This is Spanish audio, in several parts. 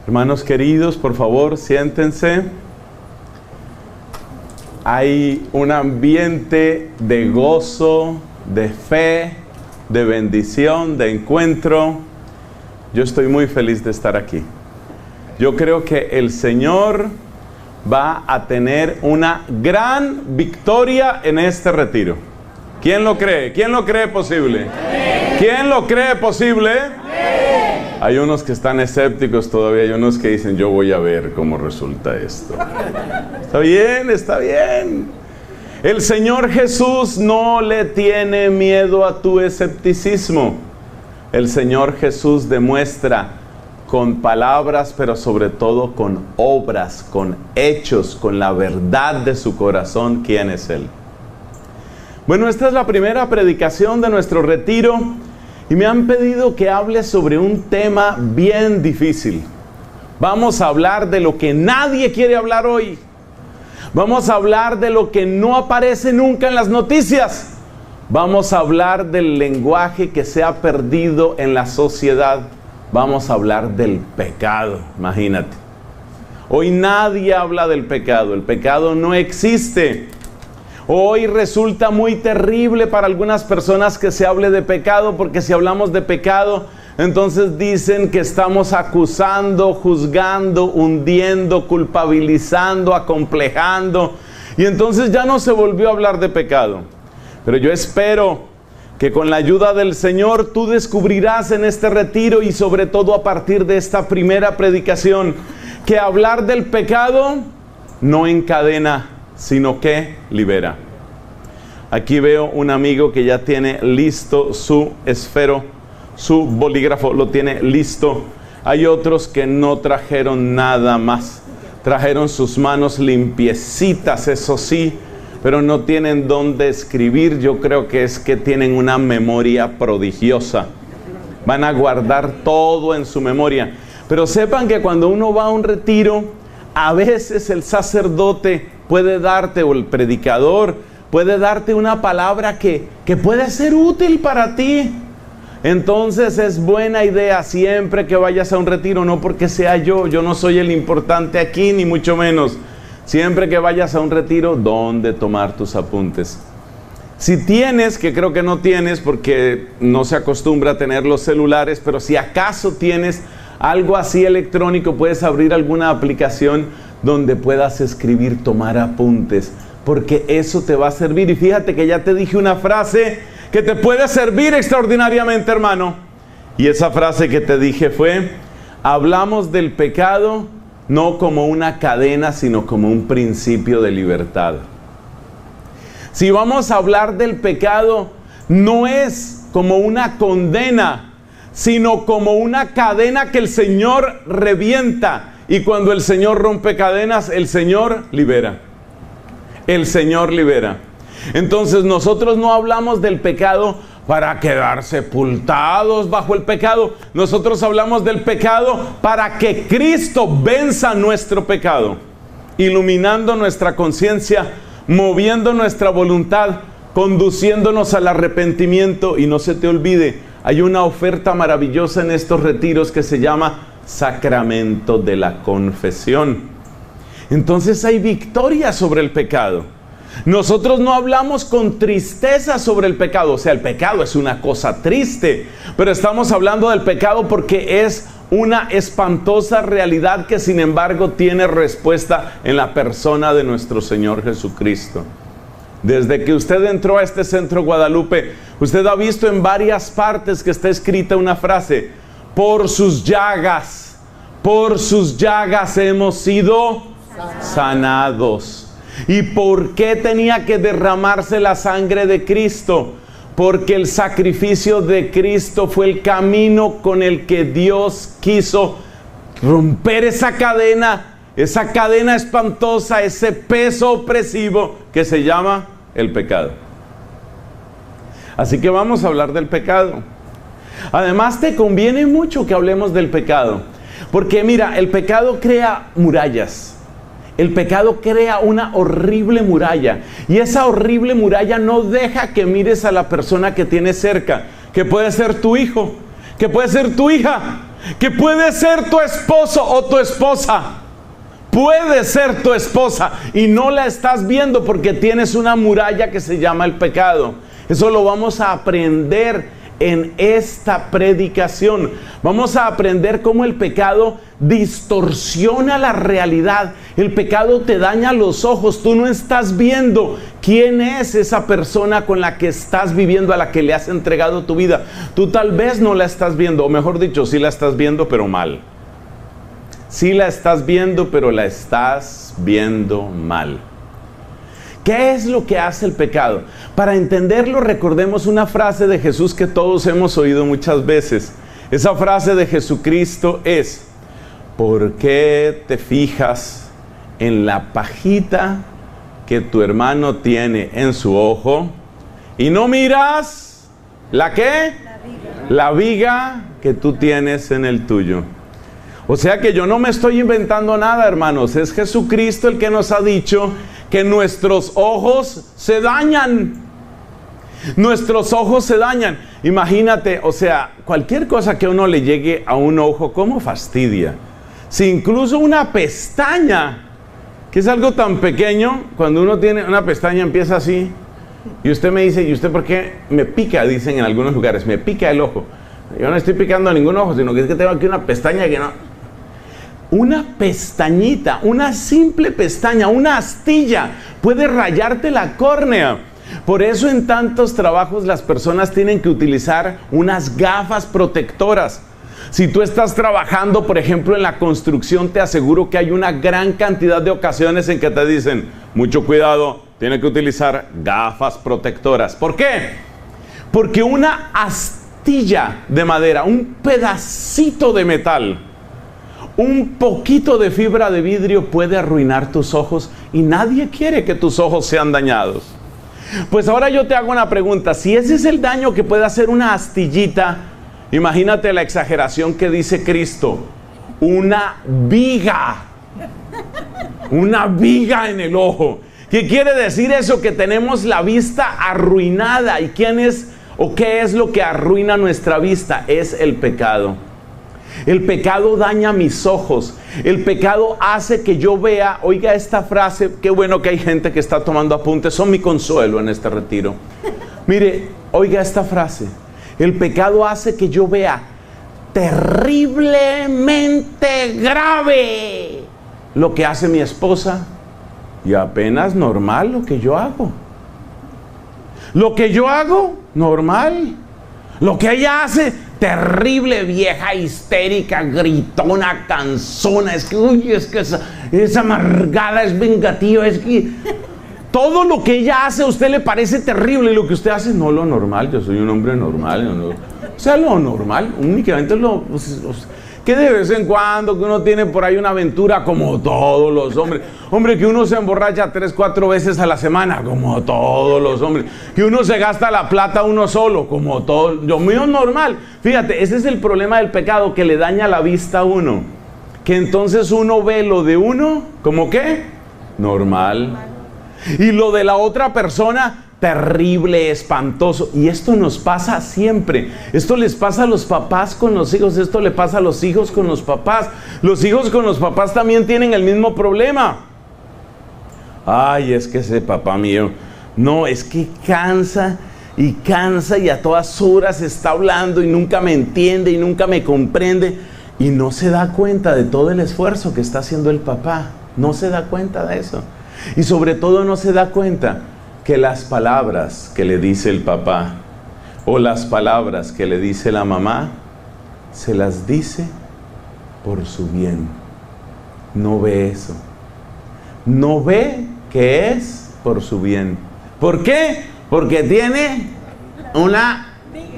Hermanos queridos, por favor, siéntense. Hay un ambiente de gozo, de fe, de bendición, de encuentro. Yo estoy muy feliz de estar aquí. Yo creo que el Señor va a tener una gran victoria en este retiro. ¿Quién lo cree? ¿Quién lo cree posible? ¿Quién lo cree posible? Hay unos que están escépticos todavía, hay unos que dicen, yo voy a ver cómo resulta esto. Está bien, está bien. El Señor Jesús no le tiene miedo a tu escepticismo. El Señor Jesús demuestra con palabras, pero sobre todo con obras, con hechos, con la verdad de su corazón, quién es Él. Bueno, esta es la primera predicación de nuestro retiro. Y me han pedido que hable sobre un tema bien difícil. Vamos a hablar de lo que nadie quiere hablar hoy. Vamos a hablar de lo que no aparece nunca en las noticias. Vamos a hablar del lenguaje que se ha perdido en la sociedad. Vamos a hablar del pecado, imagínate. Hoy nadie habla del pecado. El pecado no existe. Hoy resulta muy terrible para algunas personas que se hable de pecado, porque si hablamos de pecado, entonces dicen que estamos acusando, juzgando, hundiendo, culpabilizando, acomplejando, y entonces ya no se volvió a hablar de pecado. Pero yo espero que con la ayuda del Señor tú descubrirás en este retiro y sobre todo a partir de esta primera predicación, que hablar del pecado no encadena, sino que libera. Aquí veo un amigo que ya tiene listo su esfero, su bolígrafo lo tiene listo. Hay otros que no trajeron nada más. Trajeron sus manos limpiecitas, eso sí, pero no tienen dónde escribir. Yo creo que es que tienen una memoria prodigiosa. Van a guardar todo en su memoria. Pero sepan que cuando uno va a un retiro, a veces el sacerdote puede darte, o el predicador puede darte una palabra que puede ser útil para ti. Entonces es buena idea siempre que vayas a un retiro, no porque sea yo no soy el importante aquí, ni mucho menos. Siempre que vayas a un retiro, ¿dónde tomar tus apuntes? Si tienes, que creo que no tienes porque no se acostumbra a tener los celulares, pero si acaso tienes algo así electrónico, puedes abrir alguna aplicación donde puedas escribir, tomar apuntes, porque eso te va a servir. Y fíjate que ya te dije una frase que te puede servir extraordinariamente, hermano. Y esa frase que te dije fue, hablamos del pecado no como una cadena, sino como un principio de libertad. Si vamos a hablar del pecado, no es como una condena, sino como una cadena que el Señor revienta. Y cuando el Señor rompe cadenas, el Señor libera. El Señor libera. Entonces nosotros no hablamos del pecado para quedar sepultados bajo el pecado. Nosotros hablamos del pecado para que Cristo venza nuestro pecado, iluminando nuestra conciencia, moviendo nuestra voluntad, conduciéndonos al arrepentimiento. Y no se te olvide, hay una oferta maravillosa en estos retiros que se llama sacramento de la confesión. Entonces hay victoria sobre el pecado. Nosotros no hablamos con tristeza sobre el pecado. O sea, el pecado es una cosa triste, pero estamos hablando del pecado porque es una espantosa realidad que sin embargo tiene respuesta en la persona de nuestro Señor Jesucristo. Desde que usted entró a este centro Guadalupe, usted ha visto en varias partes que está escrita una frase: por sus llagas hemos sido sanados. ¿Y por qué tenía que derramarse la sangre de Cristo? Porque el sacrificio de Cristo fue el camino con el que Dios quiso romper esa cadena espantosa, ese peso opresivo que se llama el pecado. Así que vamos a hablar del pecado. Además, te conviene mucho que hablemos del pecado, porque mira, el pecado crea murallas. El pecado crea una horrible muralla, y esa horrible muralla no deja que mires a la persona que tienes cerca, que puede ser tu hijo, que puede ser tu hija, que puede ser tu esposo o tu esposa. Puede ser tu esposa y no la estás viendo porque tienes una muralla que se llama el pecado. Eso lo vamos a aprender en esta predicación. Vamos a aprender cómo el pecado distorsiona la realidad. El pecado te daña los ojos. Tú no estás viendo quién es esa persona con la que estás viviendo, a la que le has entregado tu vida. Tú tal vez no la estás viendo, o mejor dicho, sí la estás viendo, pero mal. Sí la estás viendo, pero la estás viendo mal. ¿Qué es lo que hace el pecado? Para entenderlo, recordemos una frase de Jesús que todos hemos oído muchas veces. Esa frase de Jesucristo es: ¿por qué te fijas en la pajita que tu hermano tiene en su ojo y no miras ¿la qué? La viga que tú tienes en el tuyo? O sea que yo no me estoy inventando nada, hermanos. Es Jesucristo el que nos ha dicho que nuestros ojos se dañan. Nuestros ojos se dañan. Imagínate, o sea, cualquier cosa que a uno le llegue a un ojo, ¿cómo fastidia? Si incluso una pestaña, que es algo tan pequeño, cuando uno tiene una pestaña empieza así, y usted me dice, ¿y usted por qué me pica? Dicen en algunos lugares, me pica el ojo. Yo no estoy picando a ningún ojo, sino que es que tengo aquí una pestaña que no... Una pestañita, una simple pestaña, una astilla puede rayarte la córnea. Por eso en tantos trabajos las personas tienen que utilizar unas gafas protectoras. Si tú estás trabajando, por ejemplo, en la construcción, te aseguro que hay una gran cantidad de ocasiones en que te dicen, mucho cuidado, tienes que utilizar gafas protectoras. ¿Por qué? Porque una astilla de madera, un pedacito de metal, un poquito de fibra de vidrio puede arruinar tus ojos y nadie quiere que tus ojos sean dañados. Pues ahora yo te hago una pregunta. Si ese es el daño que puede hacer una astillita, imagínate la exageración que dice Cristo. Una viga. Una viga en el ojo. ¿Qué quiere decir eso? Que tenemos la vista arruinada. ¿Y quién es o qué es lo que arruina nuestra vista? Es el pecado. El pecado daña mis ojos. El pecado hace que yo vea, oiga esta frase, qué bueno que hay gente que está tomando apuntes, son mi consuelo en este retiro. Mire, oiga esta frase. El pecado hace que yo vea terriblemente grave lo que hace mi esposa y apenas normal lo que yo hago. Lo que yo hago, normal. Lo que ella hace, terrible, vieja, histérica, gritona, cansona. Es que, uy, es que es amargada, es vengativa, es que... Todo lo que ella hace a usted le parece terrible y lo que usted hace, no lo normal. Yo soy un hombre normal. No, o sea, lo normal, únicamente lo... que de vez en cuando, que uno tiene por ahí una aventura como todos los hombres. Hombre, que uno se emborracha 3, 4 veces a la semana, como todos los hombres. Que uno se gasta la plata uno solo, como todo. Lo mío es normal. Fíjate, ese es el problema del pecado, que le daña la vista a uno. Que entonces uno ve lo de uno, ¿como qué? Normal. Y lo de la otra persona, terrible, espantoso. Y esto nos pasa siempre. Esto les pasa a los papás con los hijos. Esto le pasa a los hijos con los papás. Los hijos con los papás también tienen el mismo problema. Ay, es que ese papá mío, no, es que cansa y a todas horas está hablando y nunca me entiende y nunca me comprende y no se da cuenta de todo el esfuerzo que está haciendo el papá. No se da cuenta de eso. Y sobre todo no se da cuenta que las palabras que le dice el papá o las palabras que le dice la mamá, se las dice por su bien. No ve eso. No ve que es por su bien. ¿Por qué? Porque tiene una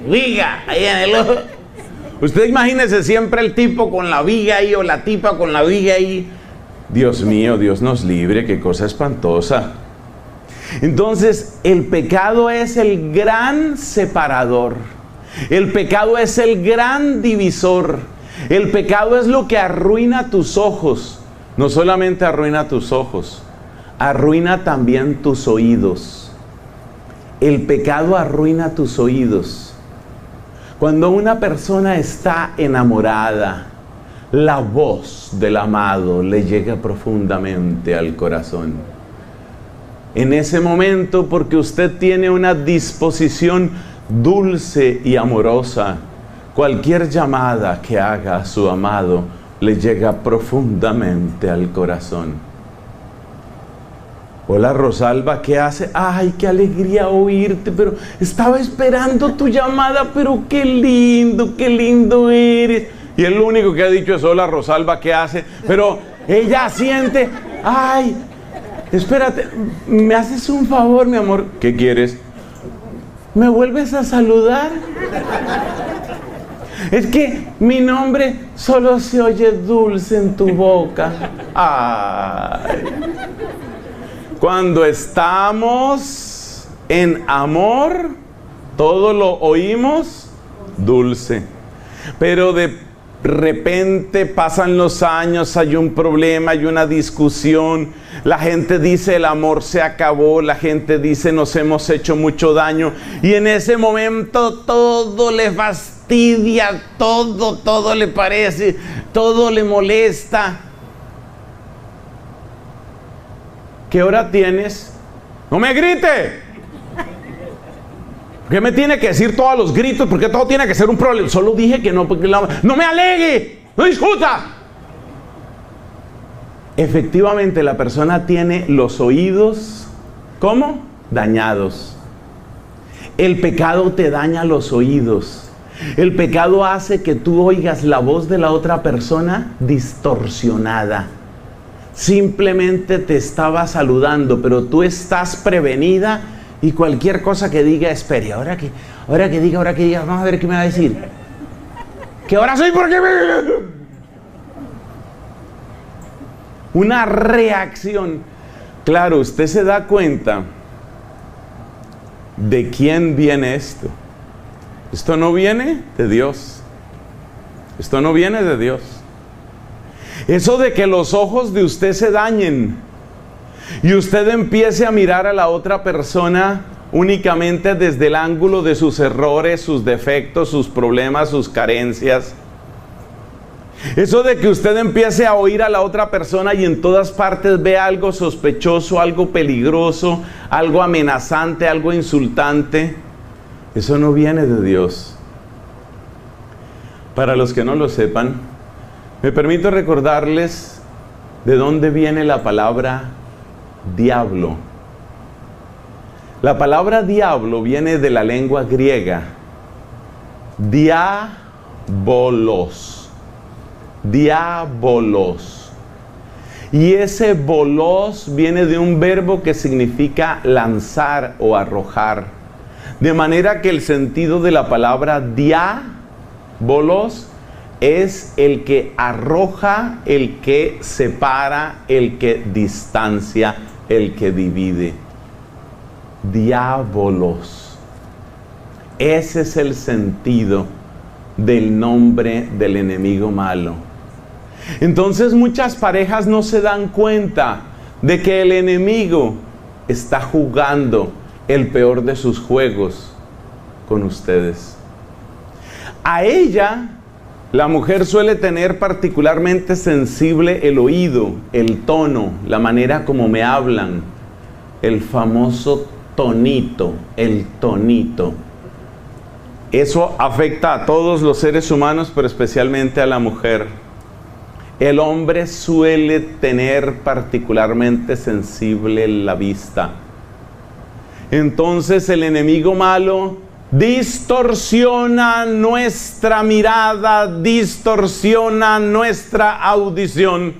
viga ahí en el ojo. Usted imagínese siempre el tipo con la viga ahí o la tipa con la viga ahí. Dios mío, Dios nos libre, qué cosa espantosa. Entonces, el pecado es el gran separador. El pecado es el gran divisor. El pecado es lo que arruina tus ojos. No solamente arruina tus ojos, arruina también tus oídos. El pecado arruina tus oídos. Cuando una persona está enamorada, la voz del amado le llega profundamente al corazón. En ese momento, porque usted tiene una disposición dulce y amorosa, cualquier llamada que haga a su amado le llega profundamente al corazón. Hola Rosalba, ¿qué hace? Ay, qué alegría oírte, pero estaba esperando tu llamada, pero qué lindo eres. Y el único que ha dicho es, hola Rosalba, ¿qué hace? Pero ella siente, ay, espérate, ¿me haces un favor, mi amor? ¿Qué quieres? ¿Me vuelves a saludar? Es que mi nombre solo se oye dulce en tu boca. Ay. Cuando estamos en amor, todo lo oímos dulce. Pero de repente pasan los años, hay un problema, hay una discusión. La gente dice el amor se acabó, la gente dice nos hemos hecho mucho daño. Y en ese momento todo le fastidia, todo le parece, todo le molesta. ¿Qué hora tienes? ¡No me grite! ¿Por qué me tiene que decir todos los gritos? ¿Por qué todo tiene que ser un problema? Solo dije que no, porque ¡no me alegue! ¡No discuta! Efectivamente, la persona tiene los oídos, ¿cómo? Dañados. El pecado te daña los oídos. El pecado hace que tú oigas la voz de la otra persona distorsionada. Simplemente te estaba saludando, pero tú estás prevenida y cualquier cosa que diga, espere, ahora que diga, vamos a ver qué me va a decir. ¿Qué hora soy? ¿Por qué me...? Una reacción. Claro, usted se da cuenta de quién viene esto. Esto no viene de Dios. Esto no viene de Dios. Eso de que los ojos de usted se dañen y usted empiece a mirar a la otra persona únicamente desde el ángulo de sus errores, sus defectos, sus problemas, sus carencias. Eso de que usted empiece a oír a la otra persona y en todas partes ve algo sospechoso, algo peligroso, algo amenazante, algo insultante. Eso no viene de Dios. Para los que no lo sepan, me permito recordarles de dónde viene la palabra diablo. La palabra diablo viene de la lengua griega. Diabolos. Diabolos. Y ese bolos viene de un verbo que significa lanzar o arrojar. De manera que el sentido de la palabra diabolos es el que arroja, el que separa, el que distancia, el que divide. Diabolos. Ese es el sentido del nombre del enemigo malo. Entonces muchas parejas no se dan cuenta de que el enemigo está jugando el peor de sus juegos con ustedes. A ella, la mujer suele tener particularmente sensible el oído, el tono, la manera como me hablan, el famoso tonito, el tonito. Eso afecta a todos los seres humanos, pero especialmente a la mujer. El hombre suele tener particularmente sensible la vista. Entonces el enemigo malo distorsiona nuestra mirada, distorsiona nuestra audición.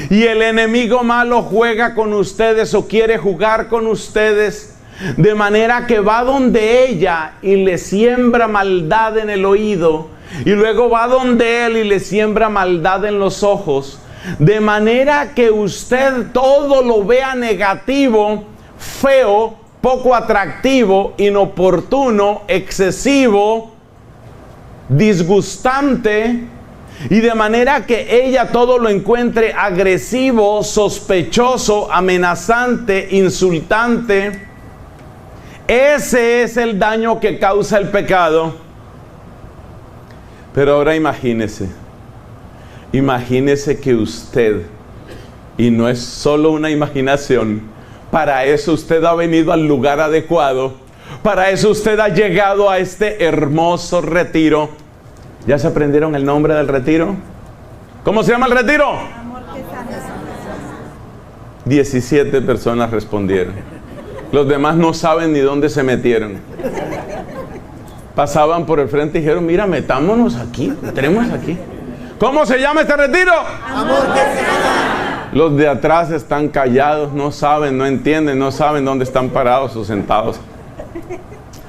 Y el enemigo malo juega con ustedes o quiere jugar con ustedes de manera que va donde ella y le siembra maldad en el oído, y luego va donde él y le siembra maldad en los ojos, de manera que usted todo lo vea negativo, feo, poco atractivo, inoportuno, excesivo, disgustante, y de manera que ella todo lo encuentre agresivo, sospechoso, amenazante, insultante. Ese es el daño que causa el pecado. Pero ahora imagínese que usted, y no es solo una imaginación, para eso usted ha venido al lugar adecuado, para eso usted ha llegado a este hermoso retiro. ¿Ya se aprendieron el nombre del retiro? ¿Cómo se llama el retiro? Amor que sana. 17 personas respondieron. Los demás no saben ni dónde se metieron. Pasaban por el frente y dijeron, mira, metámonos aquí, entremos aquí. ¿Cómo se llama este retiro? Amor que sana. Los de atrás están callados, no saben, no entienden, no saben dónde están parados o sentados.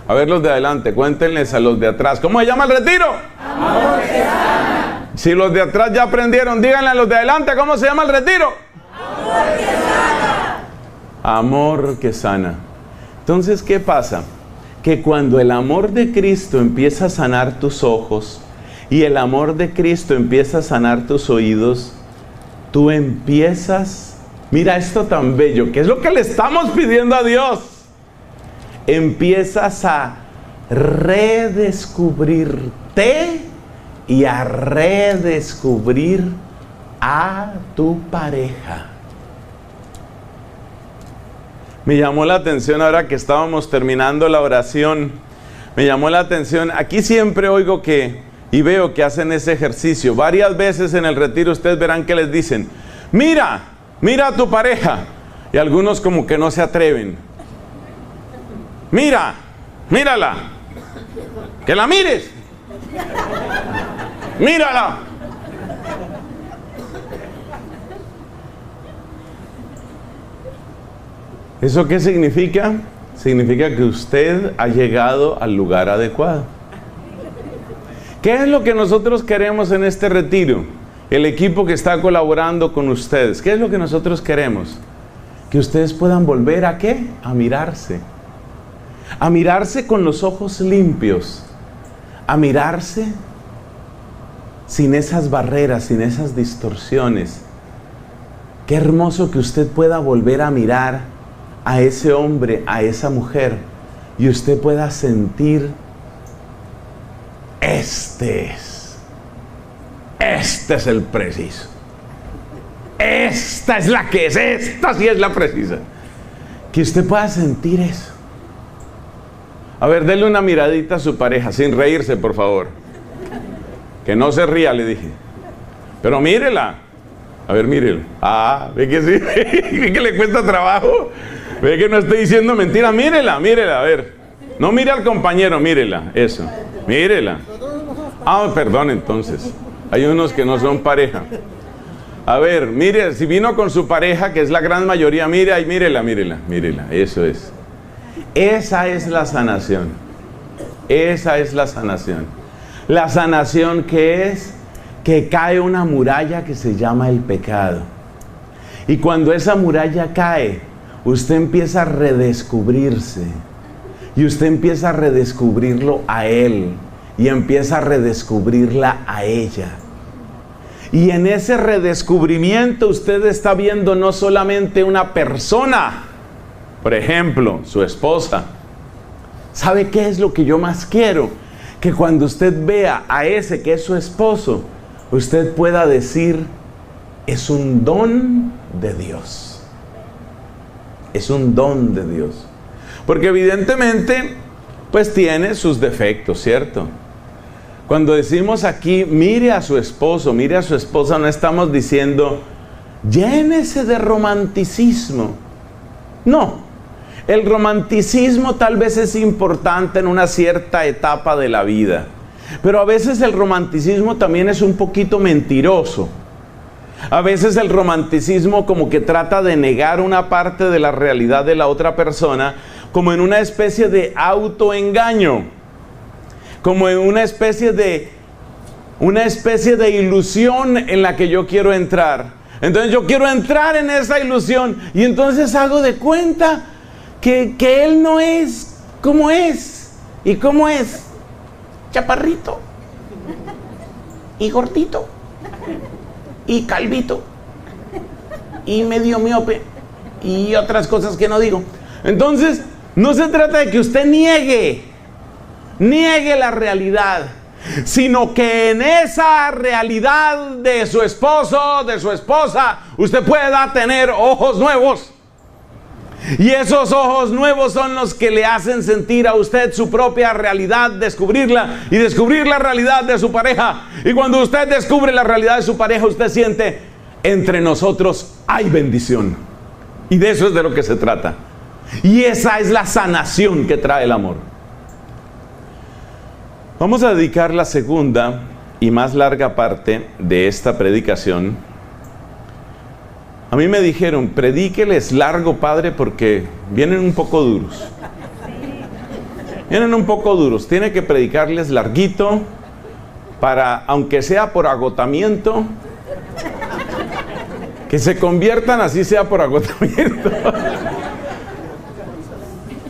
A ver los de adelante, cuéntenles a los de atrás. ¿Cómo se llama el retiro? Amor que sana. Si los de atrás ya aprendieron, díganle a los de adelante, ¿cómo se llama el retiro? Amor que sana. Amor que sana. Entonces, ¿qué pasa? Que cuando el amor de Cristo empieza a sanar tus ojos y el amor de Cristo empieza a sanar tus oídos, tú empiezas, mira esto tan bello, que es lo que le estamos pidiendo a Dios, empiezas a redescubrirte y a redescubrir a tu pareja. Me llamó la atención ahora que estábamos terminando la oración, me llamó la atención, aquí siempre oigo y veo que hacen ese ejercicio. Varias veces en el retiro ustedes verán que les dicen, mira a tu pareja. Y algunos como que no se atreven. Mírala. Que la mires. Mírala. ¿Eso qué significa? Significa que usted ha llegado al lugar adecuado. ¿Qué es lo que nosotros queremos en este retiro? El equipo que está colaborando con ustedes. ¿Qué es lo que nosotros queremos? Que ustedes puedan volver ¿a qué? A mirarse. A mirarse con los ojos limpios. A mirarse sin esas barreras, sin esas distorsiones. Qué hermoso que usted pueda volver a mirar a ese hombre, a esa mujer, y usted pueda sentir, este es el preciso. Esta es la que es, esta sí es la precisa. Que usted pueda sentir eso. A ver, denle una miradita a su pareja, sin reírse, por favor. Que no se ría, le dije. Pero mírela. A ver, mírela. Ah, ve que sí, ve que le cuesta trabajo. Ve que no estoy diciendo mentira. Mírela, a ver. No mire al compañero, mírela, eso. Mírela. Ah, perdón, entonces. Hay unos que no son pareja. A ver, mire, si vino con su pareja, que es la gran mayoría, mire, mírela, eso es. Esa es la sanación. Esa es la sanación. La sanación que es que cae una muralla que se llama el pecado. Y cuando esa muralla cae, usted empieza a redescubrirse. Y usted empieza a redescubrirlo a él. Y empieza a redescubrirla a ella. Y en ese redescubrimiento usted está viendo no solamente una persona, por ejemplo, su esposa. ¿Sabe qué es lo que yo más quiero? Que cuando usted vea a ese que es su esposo, usted pueda decir, es un don de Dios. Es un don de Dios. Porque evidentemente, pues tiene sus defectos, ¿cierto? Cuando decimos aquí, mire a su esposo, mire a su esposa, no estamos diciendo, llénese de romanticismo. No, el romanticismo tal vez es importante en una cierta etapa de la vida, pero a veces el romanticismo también es un poquito mentiroso. A veces el romanticismo como que trata de negar una parte de la realidad de la otra persona, como en una especie de autoengaño. Como en una especie de ilusión en la que yo quiero entrar. Entonces yo quiero entrar en esa ilusión y entonces hago de cuenta que él no es como es. ¿Y cómo es? Chaparrito y gordito y calvito y medio miope y otras cosas que no digo. Entonces no se trata de que usted niegue la realidad, sino que en esa realidad de su esposo, de su esposa, usted pueda tener ojos nuevos. Y esos ojos nuevos son los que le hacen sentir a usted su propia realidad, descubrirla y descubrir la realidad de su pareja. Y cuando usted descubre la realidad de su pareja, usted siente, entre nosotros hay bendición. Y de eso es de lo que se trata. Y esa es la sanación que trae el amor. Vamos a dedicar la segunda y más larga parte de esta predicación. A mí me dijeron, predíqueles largo, padre, porque vienen un poco duros. Vienen un poco duros. Tiene que predicarles larguito para, aunque sea por agotamiento, que se conviertan, así sea por agotamiento.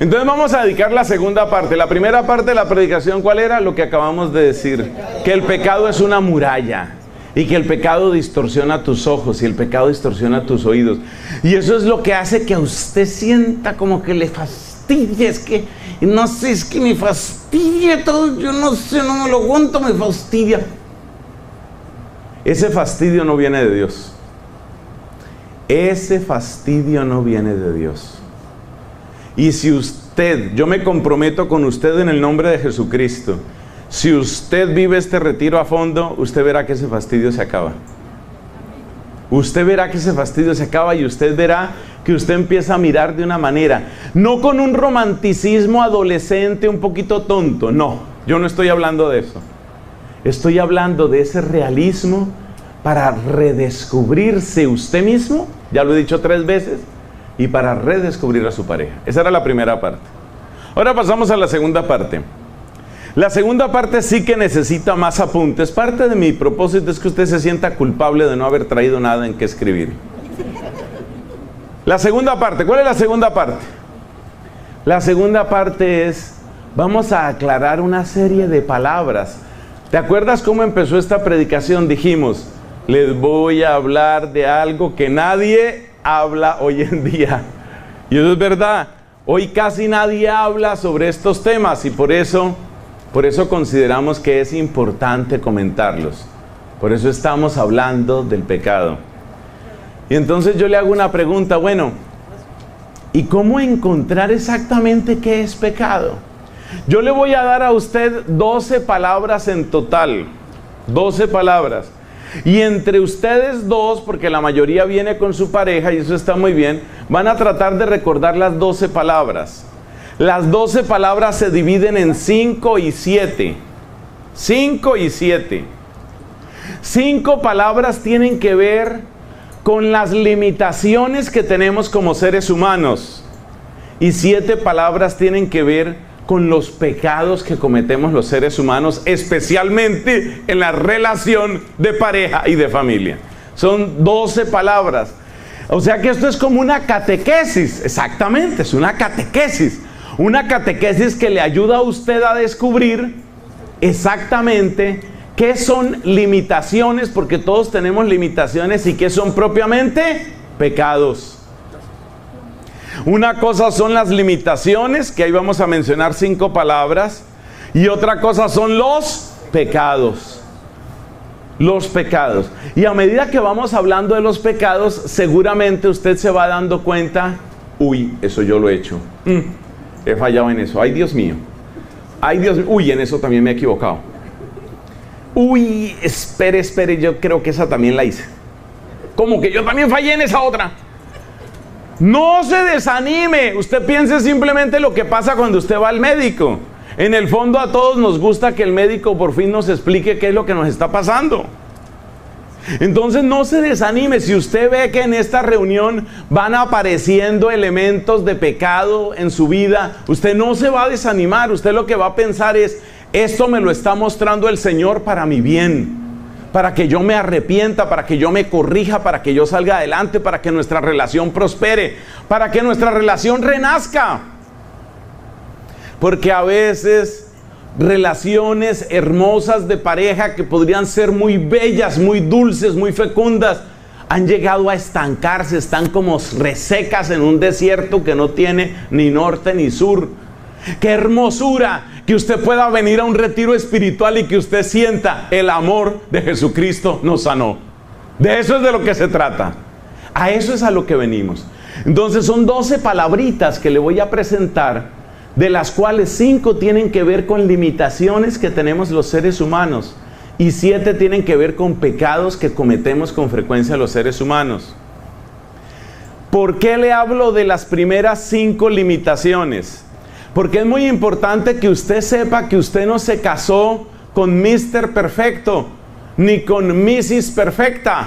Entonces vamos a dedicar la segunda parte. La primera parte de la predicación, ¿cuál era? Lo que acabamos de decir, que el pecado es una muralla y que el pecado distorsiona tus ojos y el pecado distorsiona tus oídos. Y eso es lo que hace que a usted sienta como que le fastidia. Es que, no sé, es que me fastidia todo. Yo no sé, no me lo aguanto, me fastidia. Ese fastidio no viene de Dios. Ese fastidio no viene de Dios. Y si usted, yo me comprometo con usted en el nombre de Jesucristo, si usted vive este retiro a fondo, usted verá que ese fastidio se acaba. Usted verá que ese fastidio se acaba y usted verá que usted empieza a mirar de una manera, no con un romanticismo adolescente un poquito tonto, no, yo no estoy hablando de eso. Estoy hablando de ese realismo para redescubrirse usted mismo, ya lo he dicho 3 veces, y para redescubrir a su pareja. Esa era la primera parte. Ahora pasamos a la segunda parte. La segunda parte sí que necesita más apuntes. Parte de mi propósito es que usted se sienta culpable de no haber traído nada en que escribir. La segunda parte, ¿cuál es la segunda parte? La segunda parte es, vamos a aclarar una serie de palabras. ¿Te acuerdas cómo empezó esta predicación? Dijimos, les voy a hablar de algo que nadie habla hoy en día. Y eso es verdad. Hoy casi nadie habla sobre estos temas y por eso consideramos que es importante comentarlos. Por eso estamos hablando del pecado. Y entonces yo le hago una pregunta, bueno, ¿y cómo encontrar exactamente qué es pecado? Yo le voy a dar a usted 12 palabras en total. 12 palabras. Y entre ustedes dos, porque la mayoría viene con su pareja y eso está muy bien, van a tratar de recordar las 12 palabras. Las 12 palabras se dividen en 5 y 7. 5 y 7. 5 palabras tienen que ver con las limitaciones que tenemos como seres humanos. Y 7 palabras tienen que ver con los pecados que cometemos los seres humanos, especialmente en la relación de pareja y de familia. Son 12 palabras. O sea que esto es como una catequesis. Exactamente, es una catequesis. Una catequesis que le ayuda a usted a descubrir exactamente qué son limitaciones, porque todos tenemos limitaciones, y qué son propiamente pecados. Una cosa son las limitaciones, que ahí vamos a mencionar 5 palabras, y otra cosa son los pecados. Los pecados. Y a medida que vamos hablando de los pecados, seguramente usted se va dando cuenta, uy, eso yo lo he hecho. He fallado en eso. Ay, Dios mío. Ay, Dios mío. Uy, en eso también me he equivocado. Uy, espere, yo creo que esa también la hice. ¿Cómo que yo también fallé en esa otra? No se desanime. Usted piense simplemente lo que pasa cuando usted va al médico. En el fondo a todos nos gusta que el médico por fin nos explique qué es lo que nos está pasando. Entonces no se desanime. Si usted ve que en esta reunión van apareciendo elementos de pecado en su vida, usted no se va a desanimar. Usted lo que va a pensar es, esto me lo está mostrando el Señor para mi bien, para que yo me arrepienta, para que yo me corrija, para que yo salga adelante, para que nuestra relación prospere, para que nuestra relación renazca. Porque a veces relaciones hermosas de pareja que podrían ser muy bellas, muy dulces, muy fecundas, han llegado a estancarse, están como resecas en un desierto que no tiene ni norte ni sur. ¡Qué hermosura! que usted pueda venir a un retiro espiritual y que usted sienta el amor de Jesucristo nos sanó. De eso es de lo que se trata. A eso es a lo que venimos. Entonces son 12 palabritas que le voy a presentar, de las cuales 5 tienen que ver con limitaciones que tenemos los seres humanos y 7 tienen que ver con pecados que cometemos con frecuencia los seres humanos. ¿Por qué le hablo de las primeras 5 limitaciones? Porque es muy importante que usted sepa que usted no se casó con Mr. Perfecto, ni con Mrs. Perfecta.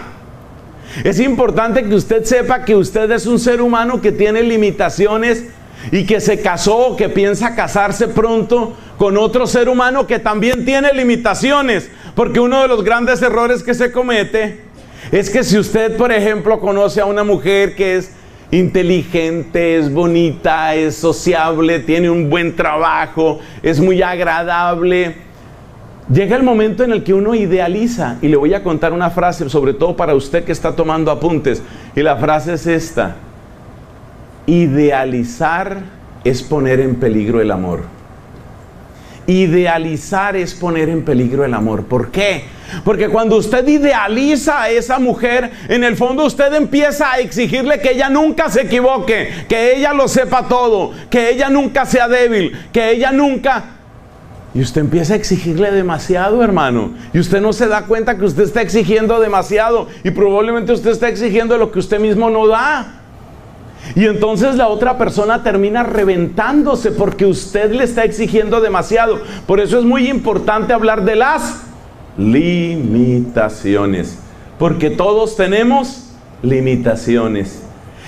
Es importante que usted sepa que usted es un ser humano que tiene limitaciones y que se casó o que piensa casarse pronto con otro ser humano que también tiene limitaciones. Porque uno de los grandes errores que se comete es que si usted, por ejemplo, conoce a una mujer que es inteligente, es bonita, es sociable, tiene un buen trabajo, es muy agradable, llega el momento en el que uno idealiza. Y le voy a contar una frase, sobre todo para usted que está tomando apuntes, y la frase es esta: idealizar es poner en peligro el amor. Idealizar es poner en peligro el amor. ¿Por qué? Porque cuando usted idealiza a esa mujer, en el fondo usted empieza a exigirle que ella nunca se equivoque, que ella lo sepa todo, que ella nunca sea débil, que ella nunca... Y usted empieza a exigirle demasiado, hermano. Y usted no se da cuenta que usted está exigiendo demasiado. Y probablemente usted está exigiendo lo que usted mismo no da. Y entonces la otra persona termina reventándose porque usted le está exigiendo demasiado. Por eso es muy importante hablar de las limitaciones. Porque todos tenemos limitaciones.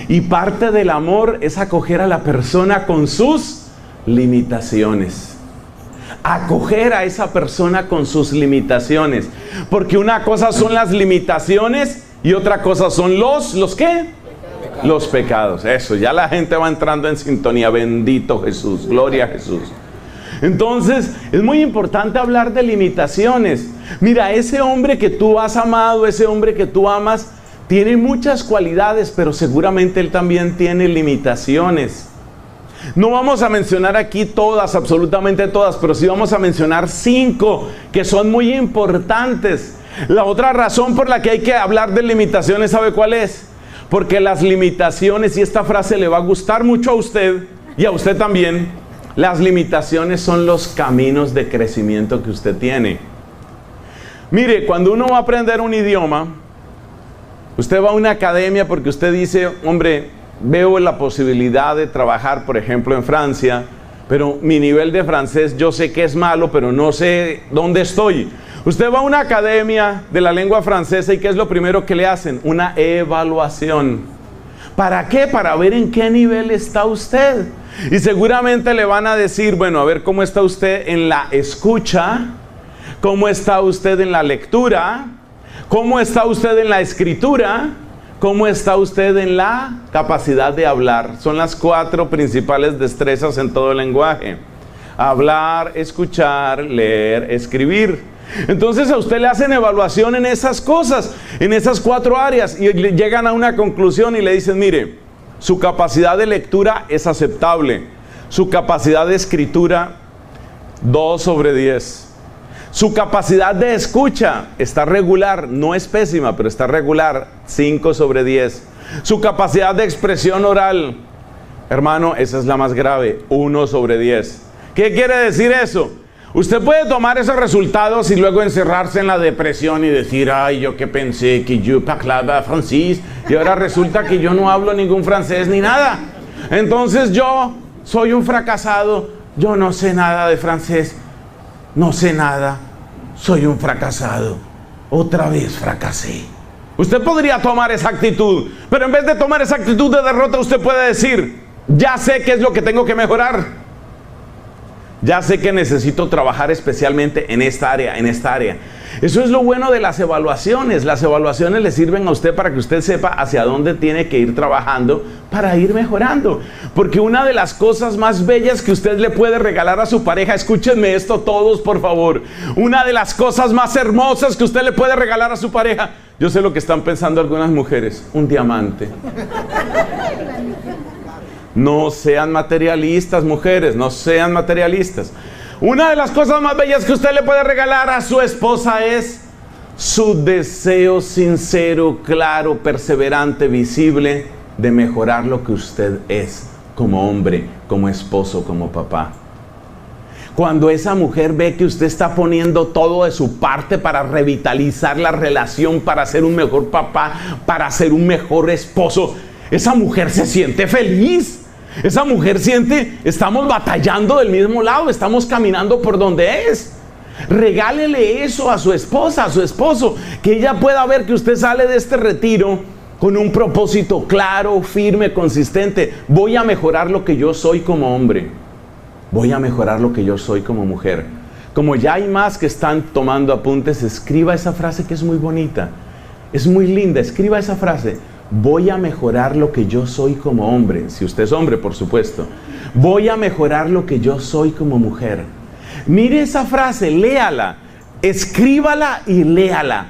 Y parte del amor es acoger a la persona con sus limitaciones. Acoger a esa persona con sus limitaciones. Porque una cosa son las limitaciones y otra cosa son ¿los qué? Los pecados. Eso, ya la gente va entrando en sintonía. Bendito Jesús, gloria a Jesús. Entonces, es muy importante hablar de limitaciones. Mira, ese hombre que tú has amado, ese hombre que tú amas, tiene muchas cualidades, pero seguramente él también tiene limitaciones. No vamos a mencionar aquí todas, absolutamente todas, pero sí vamos a mencionar 5 que son muy importantes. La otra razón por la que hay que hablar de limitaciones, ¿sabe cuál es? Porque las limitaciones, y esta frase le va a gustar mucho a usted y a usted también, las limitaciones son los caminos de crecimiento que usted tiene. Mire, cuando uno va a aprender un idioma, usted va a una academia porque usted dice, hombre, veo la posibilidad de trabajar, por ejemplo, en Francia, pero mi nivel de francés yo sé que es malo, pero no sé dónde estoy. Usted va a una academia de la lengua francesa y ¿qué es lo primero que le hacen? Una evaluación. ¿Para qué? Para ver en qué nivel está usted. Y seguramente le van a decir, bueno, a ver cómo está usted en la escucha, cómo está usted en la lectura, cómo está usted en la escritura, cómo está usted en la capacidad de hablar. Son las 4 principales destrezas en todo el lenguaje: hablar, escuchar, leer, escribir. Entonces a usted le hacen evaluación en esas cosas, en esas 4 áreas, y llegan a una conclusión y le dicen, mire, su capacidad de lectura es aceptable, su capacidad de escritura 2 sobre 10, su capacidad de escucha está regular, no es pésima, pero está regular, 5 sobre 10, su capacidad de expresión oral, hermano, esa es la más grave, 1 sobre 10. ¿Qué quiere decir eso? Usted puede tomar esos resultados y luego encerrarse en la depresión y decir, ay, yo que pensé que yo parlaba francés y ahora resulta que yo no hablo ningún francés ni nada. Entonces yo soy un fracasado, yo no sé nada de francés, no sé nada, soy un fracasado, otra vez fracasé. Usted podría tomar esa actitud, pero en vez de tomar esa actitud de derrota, usted puede decir, ya sé qué es lo que tengo que mejorar. Ya sé que necesito trabajar especialmente en esta área, en esta área. Eso es lo bueno de las evaluaciones. Las evaluaciones le sirven a usted para que usted sepa hacia dónde tiene que ir trabajando para ir mejorando. Porque una de las cosas más bellas que usted le puede regalar a su pareja, escúchenme esto todos por favor, una de las cosas más hermosas que usted le puede regalar a su pareja, yo sé lo que están pensando algunas mujeres, un diamante. No sean materialistas, mujeres, no sean materialistas. Una de las cosas más bellas que usted le puede regalar a su esposa es su deseo sincero, claro, perseverante, visible de mejorar lo que usted es como hombre, como esposo, como papá. Cuando esa mujer ve que usted está poniendo todo de su parte para revitalizar la relación, para ser un mejor papá, para ser un mejor esposo, esa mujer se siente feliz. Esa mujer siente, estamos batallando del mismo lado, estamos caminando por donde es. Regálele eso a su esposa, a su esposo, que ella pueda ver que usted sale de este retiro con un propósito claro, firme, consistente. Voy a mejorar lo que yo soy como hombre. Voy a mejorar lo que yo soy como mujer. Como ya hay más que están tomando apuntes, escriba esa frase que es muy bonita. Es muy linda, escriba esa frase. Voy a mejorar lo que yo soy como hombre. Si usted es hombre, por supuesto. Voy a mejorar lo que yo soy como mujer. Mire esa frase, léala, escríbala y léala.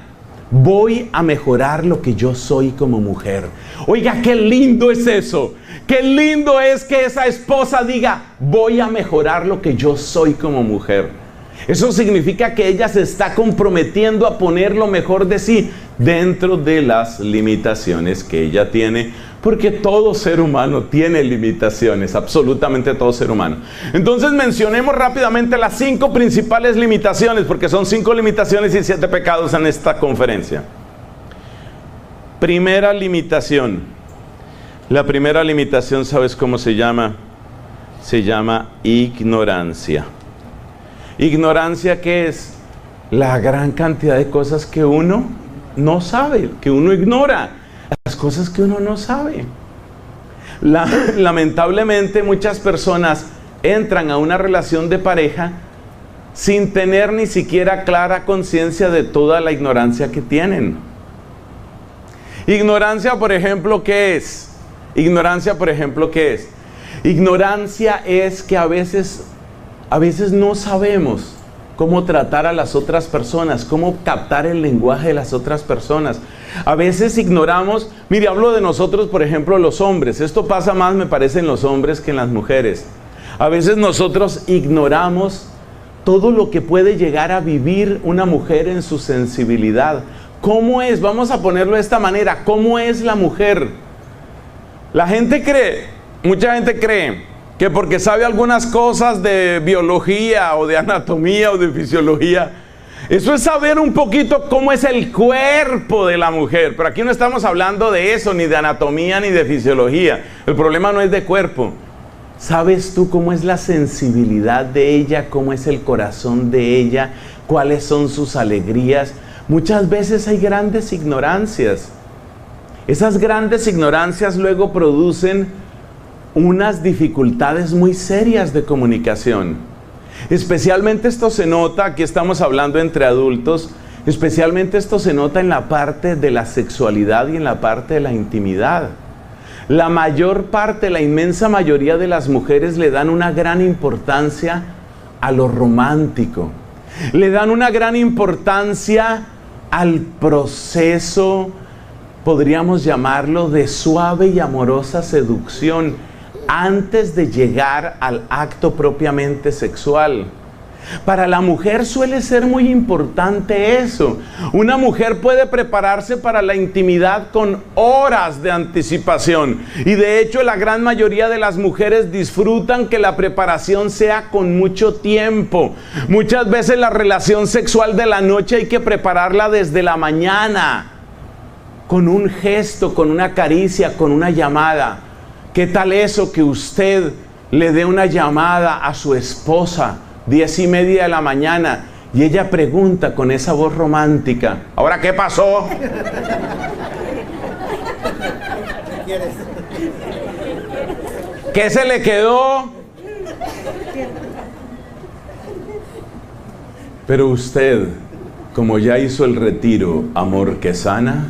Voy a mejorar lo que yo soy como mujer. Oiga, qué lindo es eso. Qué lindo es que esa esposa diga, voy a mejorar lo que yo soy como mujer. Eso significa que ella se está comprometiendo a poner lo mejor de sí dentro de las limitaciones que ella tiene, porque todo ser humano tiene limitaciones, absolutamente todo ser humano. Entonces mencionemos rápidamente las 5 principales limitaciones, porque son 5 limitaciones y 7 pecados en esta conferencia. Primera limitación. La primera limitación, ¿sabes cómo se llama? Se llama ignorancia. Ignorancia, ¿qué es? La gran cantidad de cosas que uno no sabe, que uno ignora, las cosas que uno no sabe. Lamentablemente muchas personas entran a una relación de pareja sin tener ni siquiera clara conciencia de toda la ignorancia que tienen. Ignorancia, por ejemplo, ¿qué es? Ignorancia, por ejemplo, ¿qué es? Ignorancia es que a veces no sabemos cómo tratar a las otras personas, cómo captar el lenguaje de las otras personas. A veces ignoramos, mire, hablo de nosotros, por ejemplo, los hombres. Esto pasa más, me parece, en los hombres que en las mujeres. A veces nosotros ignoramos todo lo que puede llegar a vivir una mujer en su sensibilidad. ¿Cómo es? Vamos a ponerlo de esta manera. ¿Cómo es la mujer? La gente cree, mucha gente cree, que porque sabe algunas cosas de biología o de anatomía o de fisiología, eso es saber un poquito cómo es el cuerpo de la mujer. Pero aquí no estamos hablando de eso, ni de anatomía, ni de fisiología. El problema no es de cuerpo. ¿Sabes tú cómo es la sensibilidad de ella? ¿Cómo es el corazón de ella? ¿Cuáles son sus alegrías? Muchas veces hay grandes ignorancias. Esas grandes ignorancias luego producen unas dificultades muy serias de comunicación. Especialmente esto se nota, aquí estamos hablando entre adultos, especialmente esto se nota en la parte de la sexualidad y en la parte de la intimidad. La mayor parte, la inmensa mayoría de las mujeres le dan una gran importancia a lo romántico. Le dan una gran importancia al proceso, podríamos llamarlo, de suave y amorosa seducción antes de llegar al acto propiamente sexual. Para la mujer suele ser muy importante eso. Una mujer puede prepararse para la intimidad con horas de anticipación. Y de hecho la gran mayoría de las mujeres disfrutan que la preparación sea con mucho tiempo. Muchas veces la relación sexual de la noche hay que prepararla desde la mañana. Con un gesto, con una caricia, con una llamada. ¿Qué tal eso que usted le dé una llamada a su esposa 10:30 de la mañana y ella pregunta con esa voz romántica: ¿ahora qué pasó? ¿Qué se le quedó? Pero usted, como ya hizo el retiro Amor que Sana,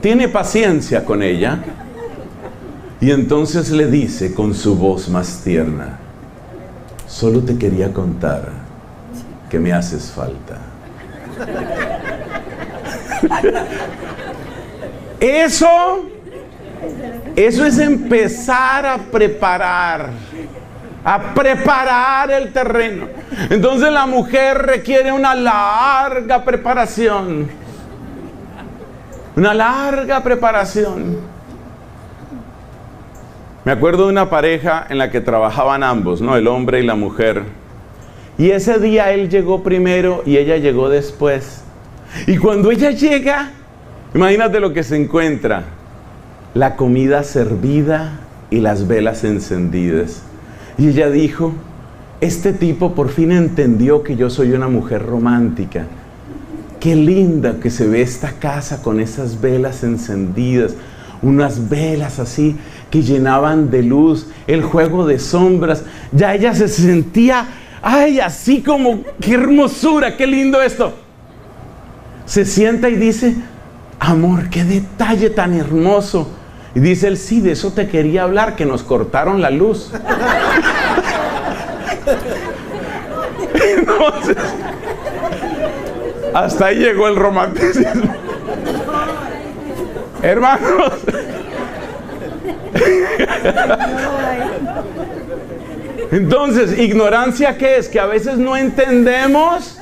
tiene paciencia con ella y entonces le dice con su voz más tierna: solo te quería contar que me haces falta. Eso es empezar a preparar a preparar el terreno. Entonces la mujer requiere una larga preparación. Una larga preparación. Me acuerdo de una pareja en la que trabajaban ambos, ¿no? El hombre y la mujer. Y ese día él llegó primero y ella llegó después. Y cuando ella llega, imagínate lo que se encuentra: la comida servida y las velas encendidas. Y ella dijo: este tipo por fin entendió que yo soy una mujer romántica. Qué linda que se ve esta casa con esas velas encendidas. Unas velas así que llenaban de luz, el juego de sombras. Ya ella se sentía, ay, así como, qué hermosura, qué lindo esto. Se sienta y dice: amor, qué detalle tan hermoso. Y dice él: sí, de eso te quería hablar, que nos cortaron la luz. Entonces, hasta ahí llegó el romanticismo. Hermanos, entonces, ignorancia, ¿qué es? Que a veces no entendemos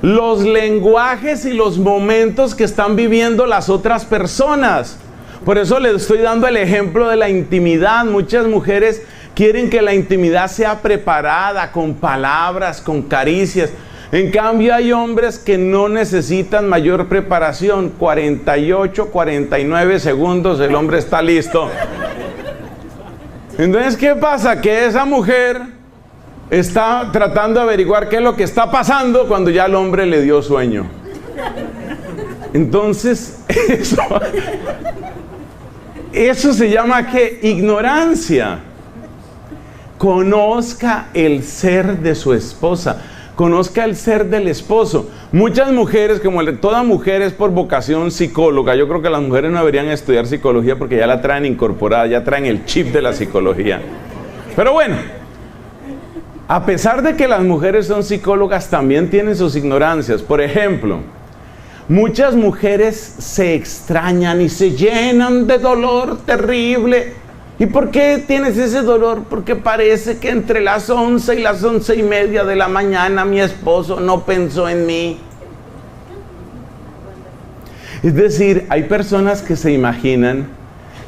los lenguajes y los momentos que están viviendo las otras personas. Por eso les estoy dando el ejemplo de la intimidad. Muchas mujeres quieren que la intimidad sea preparada con palabras, con caricias. En cambio hay hombres que no necesitan mayor preparación. 48, 49 segundos, el hombre está listo. Entonces, ¿qué pasa? Que esa mujer está tratando de averiguar qué es lo que está pasando cuando ya el hombre le dio sueño. Entonces, eso se llama ¿qué? Ignorancia. Conozca el ser de su esposa. Conozca el ser del esposo. Muchas mujeres, como toda mujer es por vocación psicóloga. Yo creo que las mujeres no deberían estudiar psicología porque ya la traen incorporada, ya traen el chip de la psicología. Pero bueno, a pesar de que las mujeres son psicólogas, también tienen sus ignorancias. Por ejemplo, muchas mujeres se extrañan y se llenan de dolor terrible. ¿Y por qué tienes ese dolor? Porque parece que entre las 11 y las 11:30 de la mañana mi esposo no pensó en mí. Es decir, hay personas que se imaginan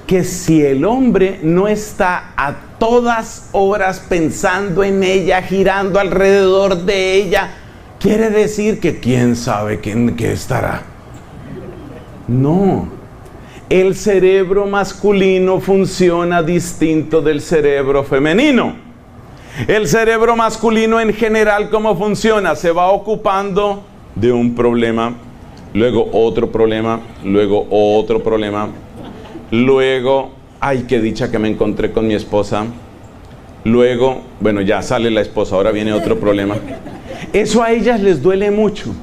que si el hombre no está a todas horas pensando en ella, girando alrededor de ella, quiere decir que quién sabe qué estará. No. El cerebro masculino funciona distinto del cerebro femenino. El cerebro masculino en general, ¿cómo funciona? Se va ocupando de un problema, luego otro problema, luego otro problema, luego, ay, qué dicha que me encontré con mi esposa, luego, bueno, ya sale la esposa, ahora viene otro problema. Eso a ellas les duele mucho.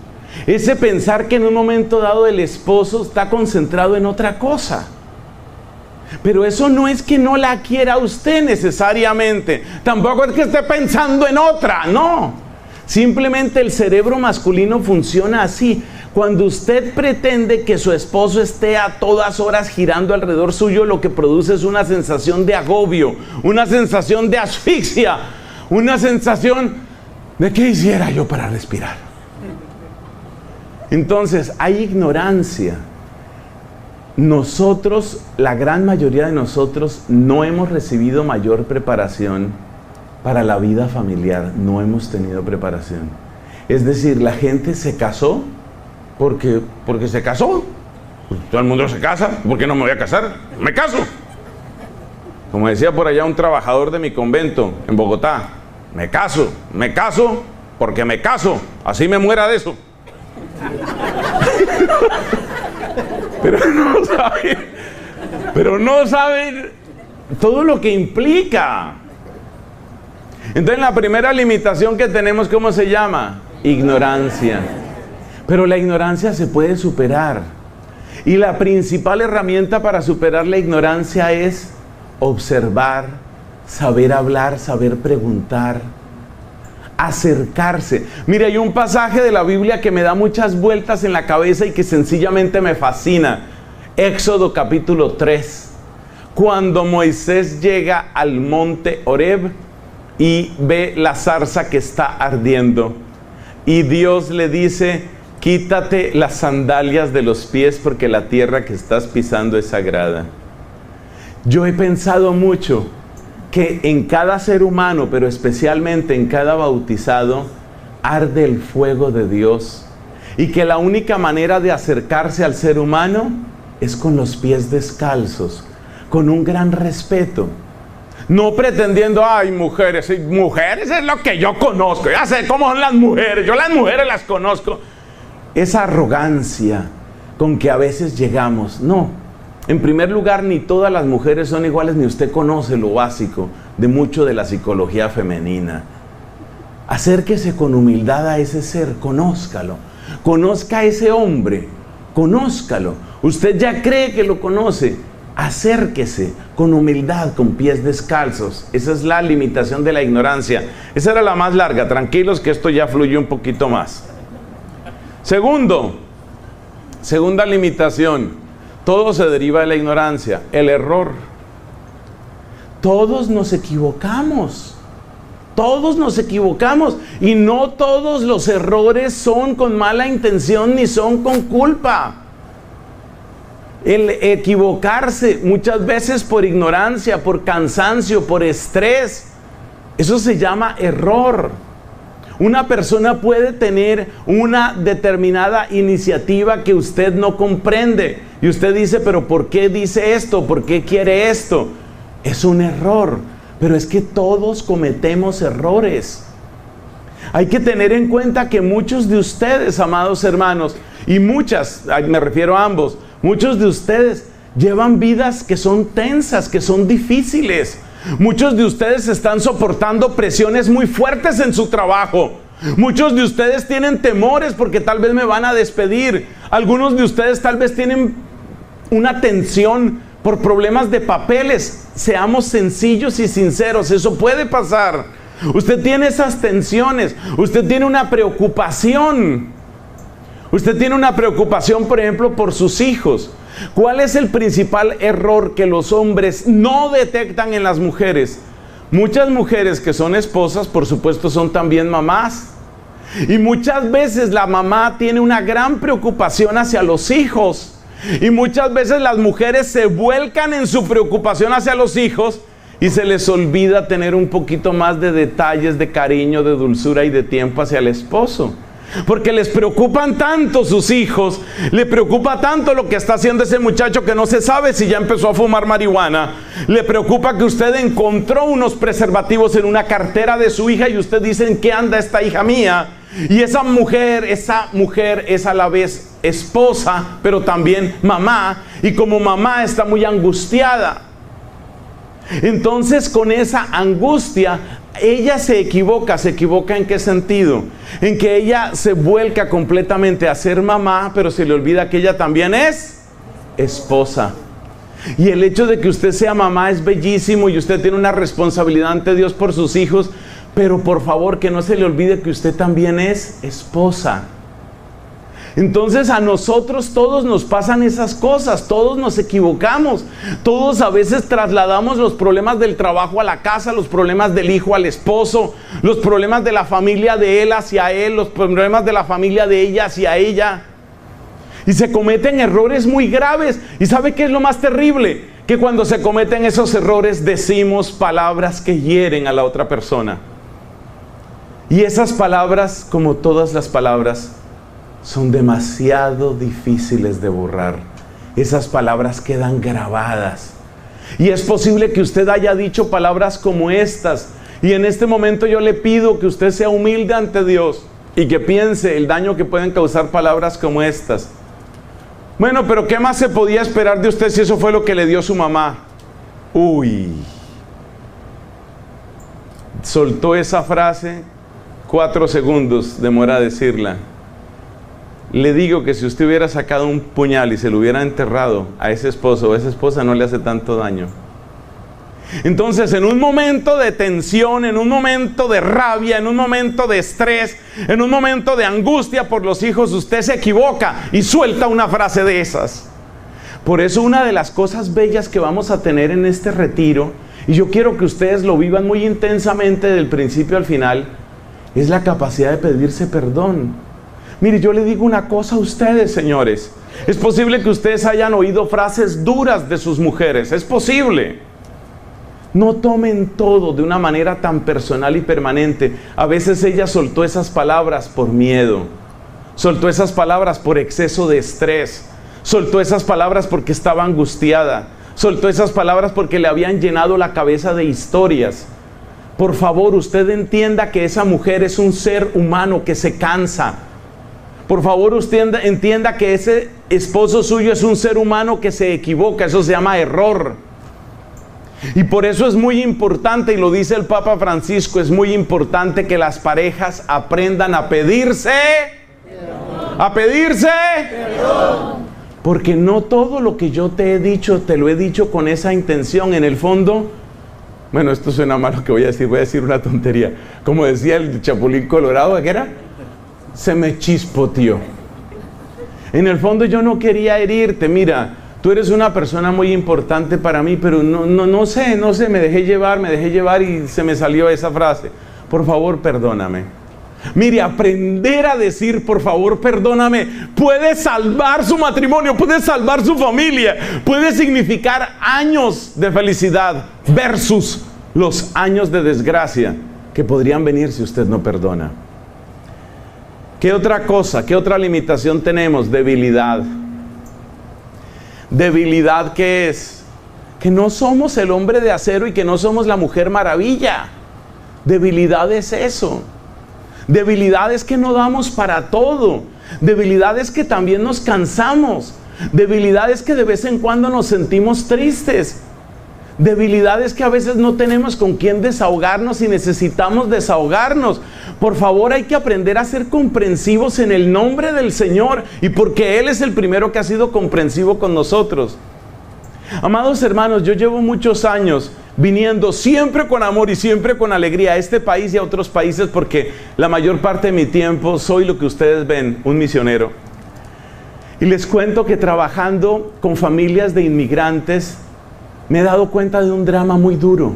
Ese pensar que en un momento dado el esposo está concentrado en otra cosa. Pero eso no es que no la quiera usted necesariamente. Tampoco es que esté pensando en otra, no. Simplemente el cerebro masculino funciona así. Cuando usted pretende que su esposo esté a todas horas girando alrededor suyo, lo que produce es una sensación de agobio, una sensación de asfixia, una sensación de ¿qué hiciera yo para respirar? Entonces, hay ignorancia. Nosotros, la gran mayoría de nosotros, no hemos recibido mayor preparación para la vida familiar. No hemos tenido preparación. Es decir, la gente se casó porque se casó. Todo el mundo se casa. ¿Por qué no me voy a casar? ¡Me caso! Como decía por allá un trabajador de mi convento en Bogotá: me caso porque me caso. Así me muera de eso. pero no saben todo lo que implica. Entonces la primera limitación que tenemos, ¿cómo se llama? Ignorancia. Pero la ignorancia se puede superar. Y la principal herramienta para superar la ignorancia es observar, saber hablar, saber preguntar, acercarse. Mire, hay un pasaje de la Biblia que me da muchas vueltas en la cabeza y que sencillamente me fascina. Éxodo capítulo 3. Cuando Moisés llega al monte Horeb, y ve la zarza que está ardiendo. Y Dios le dice: quítate las sandalias de los pies porque la tierra que estás pisando es sagrada. Yo he pensado mucho que en cada ser humano, pero especialmente en cada bautizado, arde el fuego de Dios. Y que la única manera de acercarse al ser humano es con los pies descalzos, con un gran respeto. No pretendiendo: ay, mujeres es lo que yo conozco, ya sé cómo son las mujeres, yo las mujeres las conozco. Esa arrogancia con que a veces llegamos. No, en primer lugar, ni todas las mujeres son iguales, ni usted conoce lo básico de mucho de la psicología femenina. Acérquese con humildad a ese ser, conózcalo. Conozca a ese hombre, conózcalo. Usted ya cree que lo conoce. Acérquese con humildad, con pies descalzos. Esa es la limitación de la ignorancia. Esa era la más larga. Tranquilos que esto ya fluye un poquito más. Segunda limitación. Todo se deriva de la ignorancia, el error. Todos nos equivocamos. Todos nos equivocamos. Y no todos los errores son con mala intención ni son con culpa. El equivocarse muchas veces por ignorancia, por cansancio, por estrés, eso se llama error. Una persona puede tener una determinada iniciativa que usted no comprende y usted dice: pero ¿por qué dice esto? ¿Por qué quiere esto? Es un error, pero es que todos cometemos errores. Hay que tener en cuenta que muchos de ustedes, amados hermanos, y muchas, me refiero a ambos, muchos de ustedes llevan vidas que son tensas, que son difíciles. Muchos de ustedes están soportando presiones muy fuertes en su trabajo. Muchos de ustedes tienen temores porque tal vez me van a despedir. Algunos de ustedes tal vez tienen una tensión por problemas de papeles. Seamos sencillos y sinceros, eso puede pasar. Usted tiene esas tensiones, usted tiene una preocupación. Usted tiene una preocupación, por ejemplo, por sus hijos. ¿Cuál es el principal error que los hombres no detectan en las mujeres? Muchas mujeres que son esposas, por supuesto, son también mamás. Y muchas veces la mamá tiene una gran preocupación hacia los hijos. Y muchas veces las mujeres se vuelcan en su preocupación hacia los hijos y se les olvida tener un poquito más de detalles, de cariño, de dulzura y de tiempo hacia el esposo. Porque les preocupan tanto sus hijos, le preocupa tanto lo que está haciendo ese muchacho que no se sabe si ya empezó a fumar marihuana. Le preocupa que usted encontró unos preservativos en una cartera de su hija y usted dice: ¿en qué anda esta hija mía? Y esa mujer es a la vez esposa, pero también mamá, y como mamá está muy angustiada. Entonces, con esa angustia, ella se equivoca. ¿Se equivoca en qué sentido? En que ella se vuelca completamente a ser mamá, pero se le olvida que ella también es esposa. Y el hecho de que usted sea mamá es bellísimo y usted tiene una responsabilidad ante Dios por sus hijos, pero por favor que no se le olvide que usted también es esposa. Entonces a nosotros todos nos pasan esas cosas, todos nos equivocamos, todos a veces trasladamos los problemas del trabajo a la casa, los problemas del hijo al esposo, los problemas de la familia de él hacia él, los problemas de la familia de ella hacia ella. Y se cometen errores muy graves. ¿Y sabe qué es lo más terrible? Que cuando se cometen esos errores decimos palabras que hieren a la otra persona. Y esas palabras, como todas las palabras, son demasiado difíciles de borrar. Esas palabras quedan grabadas. Y es posible que usted haya dicho palabras como estas. Y en este momento yo le pido que usted sea humilde ante Dios y que piense el daño que pueden causar palabras como estas. Bueno, pero ¿qué más se podía esperar de usted si eso fue lo que le dio su mamá? Uy. Soltó esa frase, 4 segundos demora decirla. Le digo que si usted hubiera sacado un puñal y se lo hubiera enterrado a ese esposo o a esa esposa, no le hace tanto daño. Entonces, en un momento de tensión, en un momento de rabia, en un momento de estrés, en un momento de angustia por los hijos, usted se equivoca y suelta una frase de esas. Por eso una de las cosas bellas que vamos a tener en este retiro y yo quiero que ustedes lo vivan muy intensamente del principio al final, es la capacidad de pedirse perdón. Mire, yo le digo una cosa a ustedes, señores. Es posible que ustedes hayan oído frases duras de sus mujeres. Es posible. No tomen todo de una manera tan personal y permanente. A veces ella soltó esas palabras por miedo. Soltó esas palabras por exceso de estrés. Soltó esas palabras porque estaba angustiada. Soltó esas palabras porque le habían llenado la cabeza de historias. Por favor, usted entienda que esa mujer es un ser humano que se cansa. Por favor, usted entienda que ese esposo suyo es un ser humano que se equivoca. Eso se llama error. Y por eso es muy importante, y lo dice el Papa Francisco, es muy importante que las parejas aprendan a pedirse perdón. A pedirse perdón. Porque no todo lo que yo te he dicho, te lo he dicho con esa intención. En el fondo, bueno, esto suena malo que voy a decir una tontería. Como decía el Chapulín Colorado, ¿qué era? Se me chispoteó. En el fondo yo no quería herirte. Mira, tú eres una persona muy importante para mí, pero no sé, me dejé llevar y se me salió esa frase. Por favor, perdóname. Mire, aprender a decir por favor perdóname puede salvar su matrimonio, puede salvar su familia, puede significar años de felicidad versus los años de desgracia que podrían venir si usted no perdona. ¿Qué otra cosa, qué otra limitación tenemos? Debilidad. ¿Debilidad qué es? Que no somos el hombre de acero y que no somos la mujer maravilla. Debilidad es eso. Debilidad es que no damos para todo. Debilidad es que también nos cansamos. Debilidad es que de vez en cuando nos sentimos tristes. Debilidad es que a veces no tenemos con quién desahogarnos y necesitamos desahogarnos. Por favor, hay que aprender a ser comprensivos en el nombre del Señor y porque Él es el primero que ha sido comprensivo con nosotros. Amados hermanos, yo llevo muchos años viniendo siempre con amor y siempre con alegría a este país y a otros países porque la mayor parte de mi tiempo soy lo que ustedes ven, un misionero. Y les cuento que trabajando con familias de inmigrantes me he dado cuenta de un drama muy duro.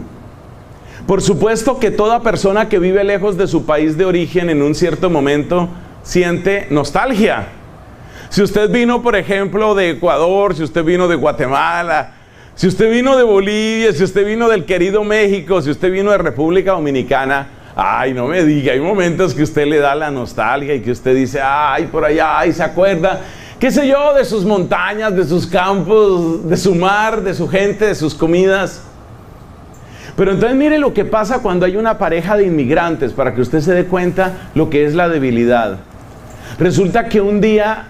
Por supuesto que toda persona que vive lejos de su país de origen en un cierto momento siente nostalgia. Si usted vino, por ejemplo, de Ecuador, si usted vino de Guatemala, si usted vino de Bolivia, si usted vino del querido México, si usted vino de República Dominicana, ay, no me diga, hay momentos que usted le da la nostalgia y que usted dice, ay, por allá, ay, se acuerda, qué sé yo, de sus montañas, de sus campos, de su mar, de su gente, de sus comidas. Pero entonces mire lo que pasa cuando hay una pareja de inmigrantes, para que usted se dé cuenta lo que es la debilidad. Resulta que un día,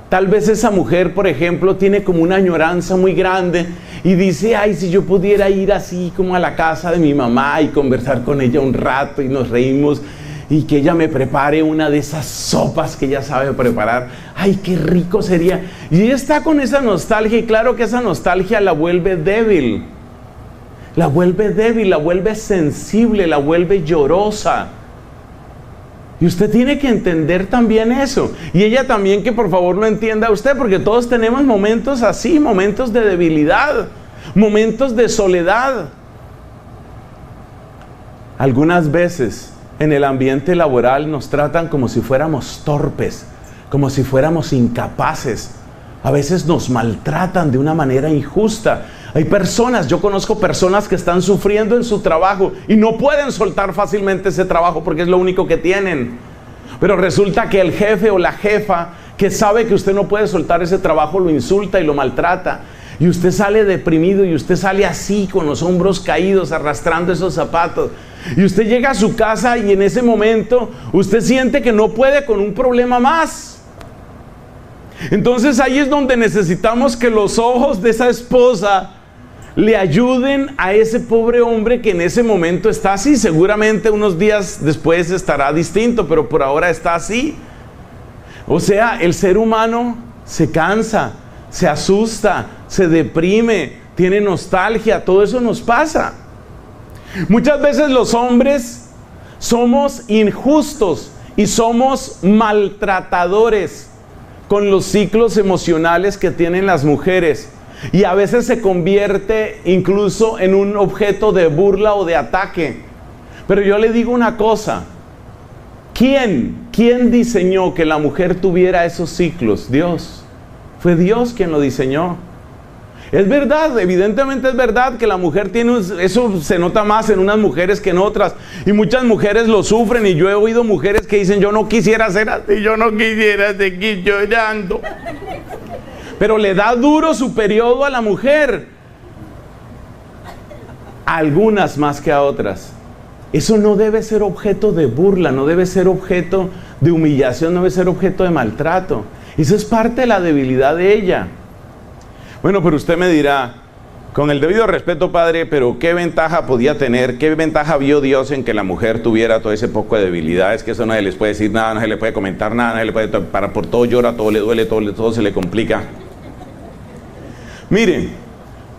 tal vez esa mujer, por ejemplo, tiene como una añoranza muy grande y dice, ay, si yo pudiera ir así como a la casa de mi mamá y conversar con ella un rato y nos reímos y que ella me prepare una de esas sopas que ella sabe preparar. Ay, qué rico sería. Y ella está con esa nostalgia y claro que esa nostalgia la vuelve débil. La vuelve débil, la vuelve sensible, la vuelve llorosa. Y usted tiene que entender también eso. Y ella también que por favor lo entienda usted, porque todos tenemos momentos así, momentos de debilidad, momentos de soledad. Algunas veces en el ambiente laboral nos tratan como si fuéramos torpes, como si fuéramos incapaces. A veces nos maltratan de una manera injusta. Hay personas, yo conozco personas que están sufriendo en su trabajo y no pueden soltar fácilmente ese trabajo porque es lo único que tienen. Pero resulta que el jefe o la jefa que sabe que usted no puede soltar ese trabajo lo insulta y lo maltrata. Y usted sale deprimido y usted sale así con los hombros caídos arrastrando esos zapatos. Y usted llega a su casa y en ese momento usted siente que no puede con un problema más. Entonces ahí es donde necesitamos que los ojos de esa esposa le ayuden a ese pobre hombre que en ese momento está así. Seguramente unos días después estará distinto, pero por ahora está así. O sea, el ser humano se cansa, se asusta, se deprime, tiene nostalgia, todo eso nos pasa. Muchas veces los hombres somos injustos y somos maltratadores con los ciclos emocionales que tienen las mujeres. Y a veces se convierte incluso en un objeto de burla o de ataque. Pero yo le digo una cosa. ¿Quién diseñó que la mujer tuviera esos ciclos? Dios. Fue Dios quien lo diseñó. Es verdad, evidentemente es verdad que la mujer tiene, eso se nota más en unas mujeres que en otras. Y muchas mujeres lo sufren, y yo he oído mujeres que dicen, yo no quisiera ser así, yo no quisiera seguir llorando. Pero le da duro su periodo a la mujer. A algunas más que a otras. Eso no debe ser objeto de burla, no debe ser objeto de humillación, no debe ser objeto de maltrato. Eso es parte de la debilidad de ella. Bueno, pero usted me dirá, con el debido respeto, padre, pero ¿qué ventaja podía tener? ¿Qué ventaja vio Dios en que la mujer tuviera todo ese poco de debilidad? Es que eso no se les puede decir nada, no se le puede comentar nada, no se le puede parar por todo, llora, todo le duele, todo se le complica. Miren,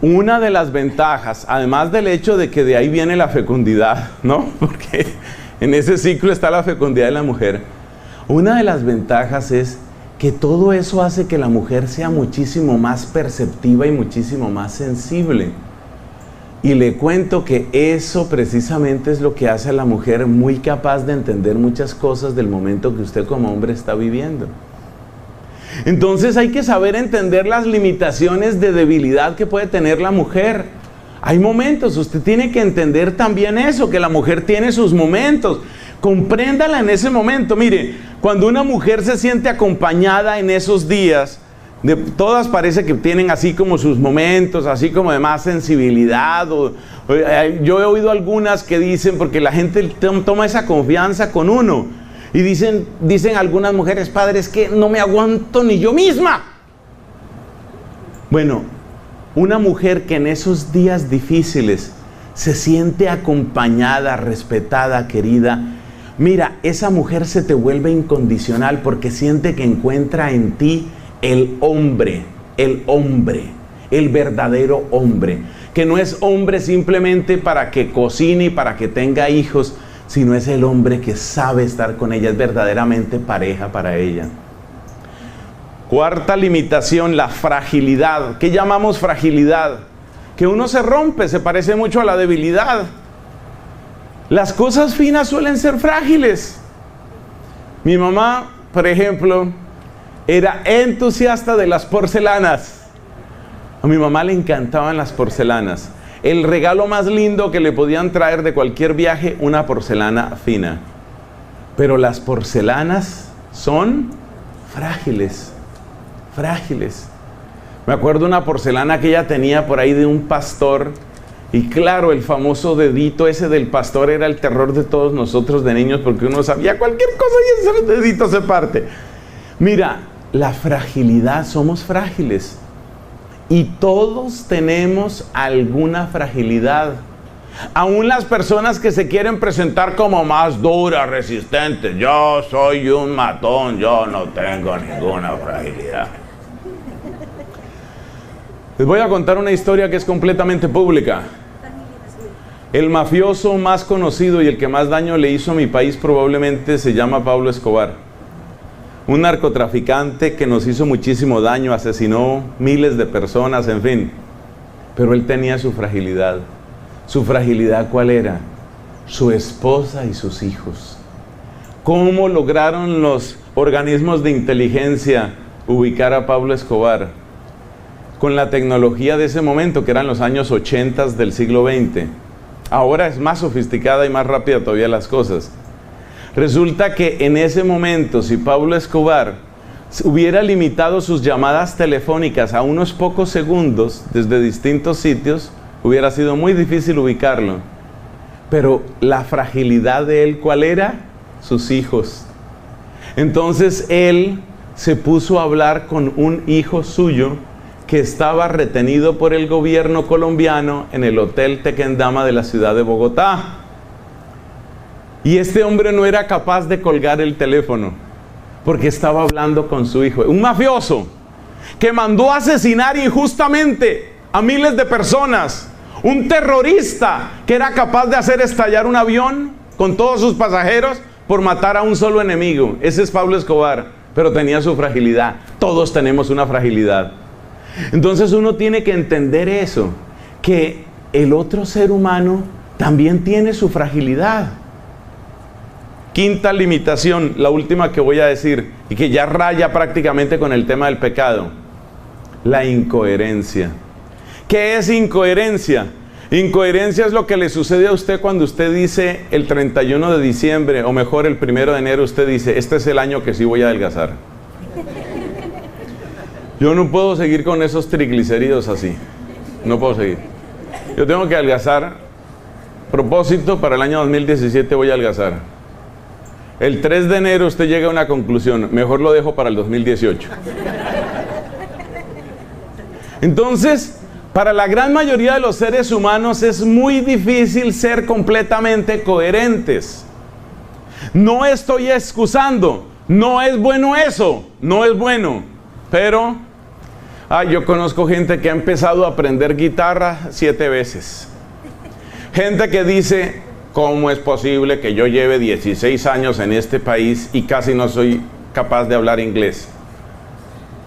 una de las ventajas, además del hecho de que de ahí viene la fecundidad, ¿no? Porque en ese ciclo está la fecundidad de la mujer. Una de las ventajas es que todo eso hace que la mujer sea muchísimo más perceptiva y muchísimo más sensible. Y le cuento que eso precisamente es lo que hace a la mujer muy capaz de entender muchas cosas del momento que usted como hombre está viviendo. Entonces hay que saber entender las limitaciones de debilidad que puede tener la mujer. Hay momentos, usted tiene que entender también eso, que la mujer tiene sus momentos. Compréndala en ese momento. Mire, cuando una mujer se siente acompañada en esos días, todas parece que tienen así como sus momentos, así como de más sensibilidad. Yo he oído algunas que dicen, porque la gente toma esa confianza con uno, y dicen algunas mujeres, padres, que no me aguanto ni yo misma. Bueno, una mujer que en esos días difíciles se siente acompañada, respetada, querida, mira, esa mujer se te vuelve incondicional porque siente que encuentra en ti el hombre, el verdadero hombre, que no es hombre simplemente para que cocine y para que tenga hijos, sino es el hombre que sabe estar con ella, es verdaderamente pareja para ella. Cuarta limitación, la fragilidad. ¿Qué llamamos fragilidad? Que uno se rompe, se parece mucho a la debilidad. Las cosas finas suelen ser frágiles. Mi mamá, por ejemplo, era entusiasta de las porcelanas. A mi mamá le encantaban las porcelanas. El regalo más lindo que le podían traer de cualquier viaje, una porcelana fina. Pero las porcelanas son frágiles, frágiles. Me acuerdo una porcelana que ella tenía por ahí de un pastor. Y claro, el famoso dedito ese del pastor era el terror de todos nosotros de niños, porque uno sabía cualquier cosa y ese dedito se parte. Mira, la fragilidad, somos frágiles. Y todos tenemos alguna fragilidad. Aún las personas que se quieren presentar como más duras, resistentes. Yo soy un matón, yo no tengo ninguna fragilidad. Les voy a contar una historia que es completamente pública. El mafioso más conocido y el que más daño le hizo a mi país probablemente se llama Pablo Escobar. Un narcotraficante que nos hizo muchísimo daño, asesinó miles de personas, en fin. Pero él tenía su fragilidad. ¿Su fragilidad cuál era? Su esposa y sus hijos. ¿Cómo lograron los organismos de inteligencia ubicar a Pablo Escobar? Con la tecnología de ese momento, que eran los años 80 del siglo XX. Ahora es más sofisticada y más rápida todavía las cosas. Resulta que en ese momento, si Pablo Escobar hubiera limitado sus llamadas telefónicas a unos pocos segundos desde distintos sitios, hubiera sido muy difícil ubicarlo. Pero la fragilidad de él, ¿cuál era? Sus hijos. Entonces él se puso a hablar con un hijo suyo que estaba retenido por el gobierno colombiano en el Hotel Tequendama de la ciudad de Bogotá. Y este hombre no era capaz de colgar el teléfono porque estaba hablando con su hijo. Un mafioso que mandó a asesinar injustamente a miles de personas. Un terrorista que era capaz de hacer estallar un avión con todos sus pasajeros por matar a un solo enemigo. Ese es Pablo Escobar, pero tenía su fragilidad. Todos tenemos una fragilidad. Entonces uno tiene que entender eso, que el otro ser humano también tiene su fragilidad. Quinta limitación, la última que voy a decir, y que ya raya prácticamente con el tema del pecado: la incoherencia. ¿Qué es incoherencia? Incoherencia es lo que le sucede a usted cuando usted dice el 31 de diciembre, o mejor el 1 de enero, usted dice, este es el año que sí voy a adelgazar. Yo no puedo seguir con esos triglicéridos así. No puedo seguir. Yo tengo que adelgazar. Propósito, para el año 2017 voy a adelgazar. El 3 de enero usted llega a una conclusión, mejor lo dejo para el 2018. Entonces, para la gran mayoría de los seres humanos es muy difícil ser completamente coherentes. No estoy excusando, no es bueno eso, no es bueno. Pero, yo conozco gente que ha empezado a aprender guitarra 7 veces. Gente que dice, ¿cómo es posible que yo lleve 16 años en este país y casi no soy capaz de hablar inglés?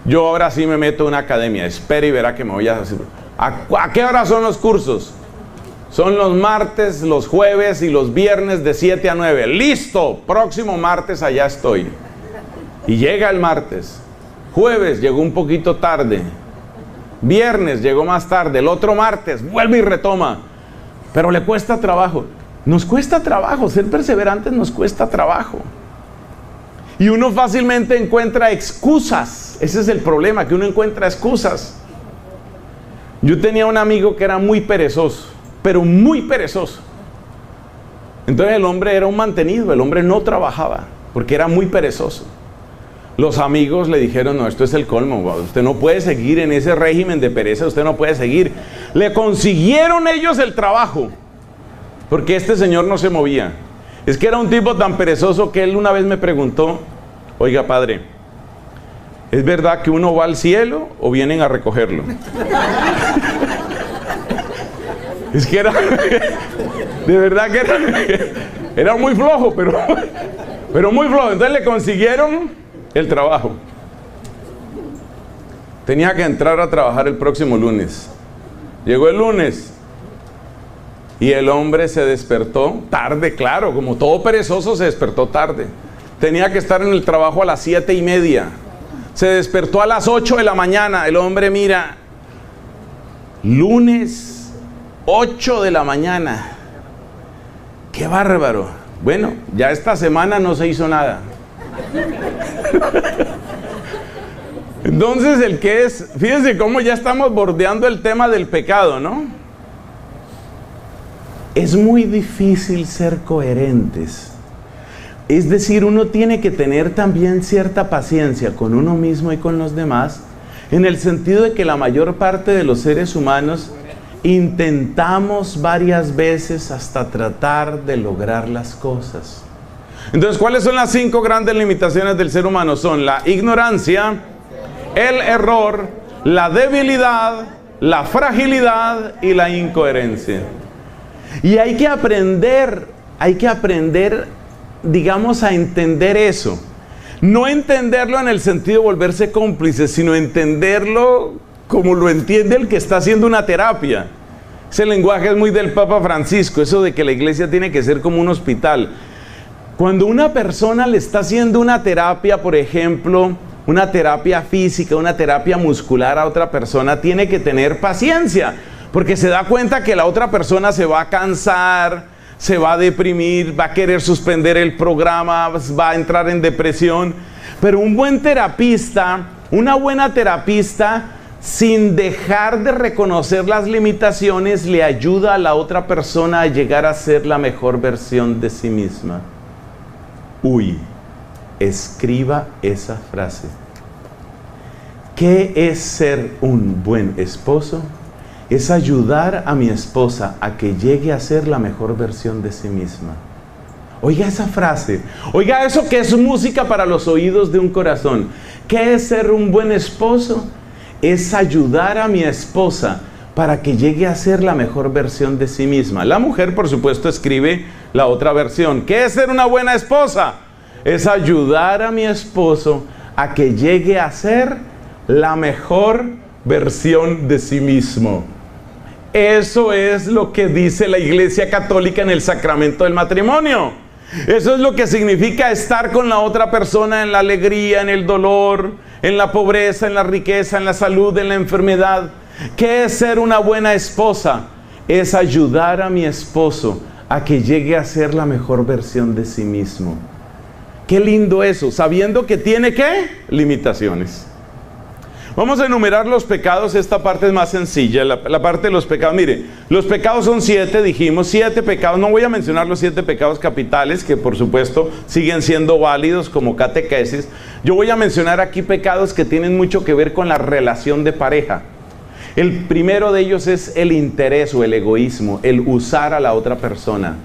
Yo ahora sí me meto a una academia, espere y verá que me voy a hacer. ¿A qué hora son los cursos? Son los martes, los jueves y los viernes de 7 a 9. ¡Listo! Próximo martes allá estoy. Y llega el martes. Jueves llegó un poquito tarde. Viernes llegó más tarde. El otro martes vuelve y retoma. Pero le cuesta trabajo. Nos cuesta trabajo. Ser perseverantes nos cuesta trabajo. Y uno fácilmente encuentra excusas. Ese es el problema, que uno encuentra excusas. Yo tenía un amigo que era muy perezoso, pero muy perezoso. Entonces el hombre era un mantenido, el hombre no trabajaba, porque era muy perezoso. Los amigos le dijeron, no, esto es el colmo, usted no puede seguir en ese régimen de pereza, usted no puede seguir. Le consiguieron ellos el trabajo, porque este señor no se movía. Es que era un tipo tan perezoso que él una vez me preguntó, oiga padre, ¿es verdad que uno va al cielo o vienen a recogerlo? Es que era, de verdad que era muy flojo, pero muy flojo. Entonces le consiguieron el trabajo. Tenía que entrar a trabajar el próximo lunes. Llegó el lunes y el hombre se despertó tarde, claro, como todo perezoso se despertó tarde. Tenía que estar en el trabajo a las 7:30. Se despertó a las 8 de la mañana. El hombre mira, lunes 8 de la mañana. ¡Qué bárbaro! Bueno, ya esta semana no se hizo nada. Entonces el que es, fíjense cómo ya estamos bordeando el tema del pecado, ¿no? Es muy difícil ser coherentes. Es decir, uno tiene que tener también cierta paciencia con uno mismo y con los demás, en el sentido de que la mayor parte de los seres humanos intentamos varias veces hasta tratar de lograr las cosas. Entonces, ¿cuáles son las 5 grandes limitaciones del ser humano? Son la ignorancia, el error, la debilidad, la fragilidad y la incoherencia. Y hay que aprender, digamos, a entender eso. No entenderlo en el sentido de volverse cómplice, sino entenderlo como lo entiende el que está haciendo una terapia. Ese lenguaje es muy del Papa Francisco, eso de que la iglesia tiene que ser como un hospital. Cuando una persona le está haciendo una terapia, por ejemplo, una terapia física, una terapia muscular a otra persona, tiene que tener paciencia, porque se da cuenta que la otra persona se va a cansar, se va a deprimir, va a querer suspender el programa, va a entrar en depresión. Pero un buen terapista, una buena terapista, sin dejar de reconocer las limitaciones, le ayuda a la otra persona a llegar a ser la mejor versión de sí misma. Escriba esa frase. ¿Qué es ser un buen esposo? Es ayudar a mi esposa a que llegue a ser la mejor versión de sí misma. Oiga esa frase, oiga eso que es música para los oídos de un corazón. ¿Qué es ser un buen esposo? Es ayudar a mi esposa para que llegue a ser la mejor versión de sí misma. La mujer, por supuesto, escribe la otra versión. ¿Qué es ser una buena esposa? Es ayudar a mi esposo a que llegue a ser la mejor versión de sí mismo. Eso es lo que dice la Iglesia Católica en el sacramento del matrimonio. Eso es lo que significa estar con la otra persona en la alegría, en el dolor, en la pobreza, en la riqueza, en la salud, en la enfermedad. ¿Qué es ser una buena esposa? Es ayudar a mi esposo a que llegue a ser la mejor versión de sí mismo. Qué lindo eso, sabiendo que tiene, ¿qué? Limitaciones. Vamos a enumerar los pecados. Esta parte es más sencilla, la parte de los pecados. Mire, los pecados son 7, dijimos, 7 pecados. No voy a mencionar los 7 pecados capitales, que por supuesto siguen siendo válidos como catequesis. Yo voy a mencionar aquí pecados que tienen mucho que ver con la relación de pareja. El primero de ellos es el interés o el egoísmo, el usar a la otra persona.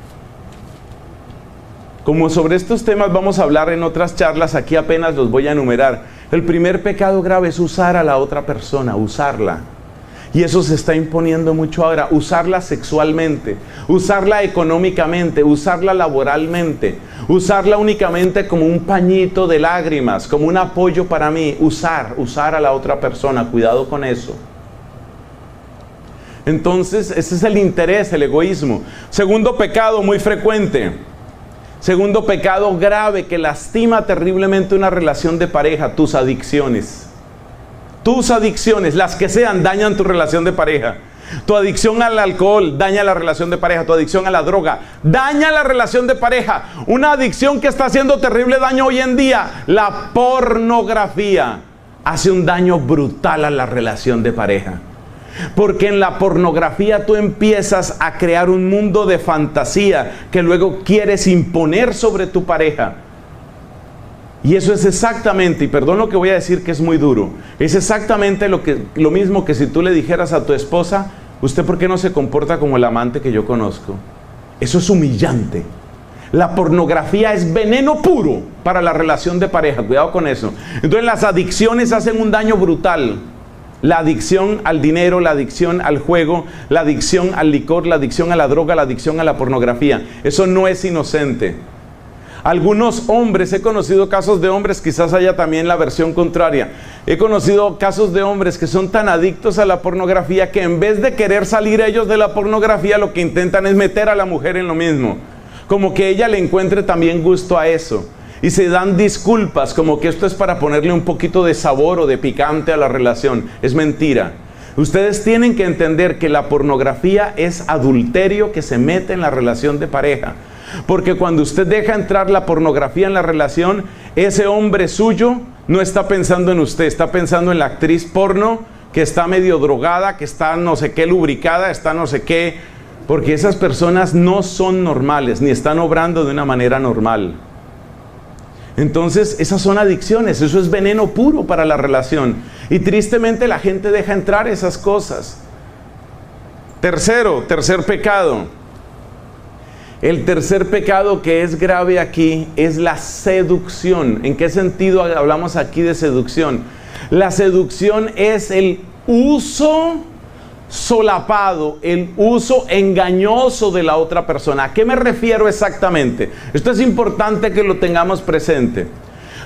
Como sobre estos temas vamos a hablar en otras charlas, aquí apenas los voy a enumerar. El primer pecado grave es usar a la otra persona, usarla. Y eso se está imponiendo mucho ahora, usarla sexualmente, usarla económicamente, usarla laboralmente, usarla únicamente como un pañito de lágrimas, como un apoyo para mí, usar a la otra persona, cuidado con eso. Entonces, ese es el interés, el egoísmo. Segundo pecado muy frecuente. Segundo pecado grave que lastima terriblemente una relación de pareja, tus adicciones. Tus adicciones, las que sean, dañan tu relación de pareja. Tu adicción al alcohol daña la relación de pareja. Tu adicción a la droga daña la relación de pareja. Una adicción que está haciendo terrible daño hoy en día, la pornografía, hace un daño brutal a la relación de pareja. Porque en la pornografía tú empiezas a crear un mundo de fantasía que luego quieres imponer sobre tu pareja. Y eso es exactamente, y perdón lo que voy a decir que es muy duro, es exactamente lo mismo que si tú le dijeras a tu esposa, ¿usted por qué no se comporta como el amante que yo conozco? Eso es humillante. La pornografía es veneno puro para la relación de pareja, cuidado con eso. Entonces las adicciones hacen un daño brutal. La adicción al dinero, la adicción al juego, la adicción al licor, la adicción a la droga, la adicción a la pornografía. Eso no es inocente. Algunos hombres, he conocido casos de hombres, quizás haya también la versión contraria. He conocido casos de hombres que son tan adictos a la pornografía que en vez de querer salir ellos de la pornografía, lo que intentan es meter a la mujer en lo mismo. Como que ella le encuentre también gusto a eso. Y se dan disculpas, como que esto es para ponerle un poquito de sabor o de picante a la relación. Es mentira. Ustedes tienen que entender que la pornografía es adulterio que se mete en la relación de pareja. Porque cuando usted deja entrar la pornografía en la relación, ese hombre suyo no está pensando en usted, está pensando en la actriz porno que está medio drogada, que está no sé qué lubricada, está no sé qué. Porque esas personas no son normales, ni están obrando de una manera normal. Entonces, esas son adicciones, eso es veneno puro para la relación. Y tristemente la gente deja entrar esas cosas. Tercer pecado. El tercer pecado que es grave aquí es la seducción. ¿En qué sentido hablamos aquí de seducción? La seducción es el uso solapado, el uso engañoso de la otra persona. ¿A qué me refiero exactamente? Esto es importante que lo tengamos presente.